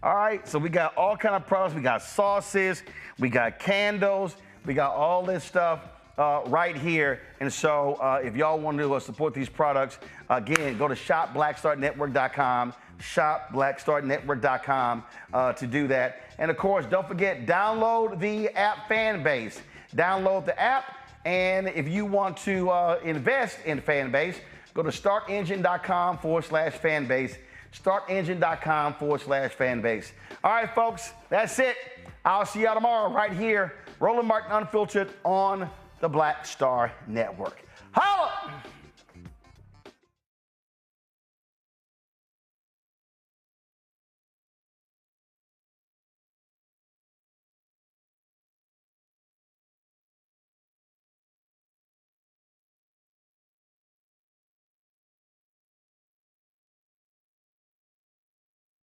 All right, so we got all kind of products. We got sauces. We got candles. We got all this stuff right here. And so if y'all want to support these products, again, go to shopblackstarnetwork.com, shopblackstarnetwork.com to do that. And of course, don't forget, download the app Fanbase. Download the app. And if you want to invest in Fanbase, go to startengine.com/fanbase. startengine.com/fanbase. All right, folks, that's it. I'll see y'all tomorrow right here. Roland Martin Unfiltered on the Black Star Network. Holla!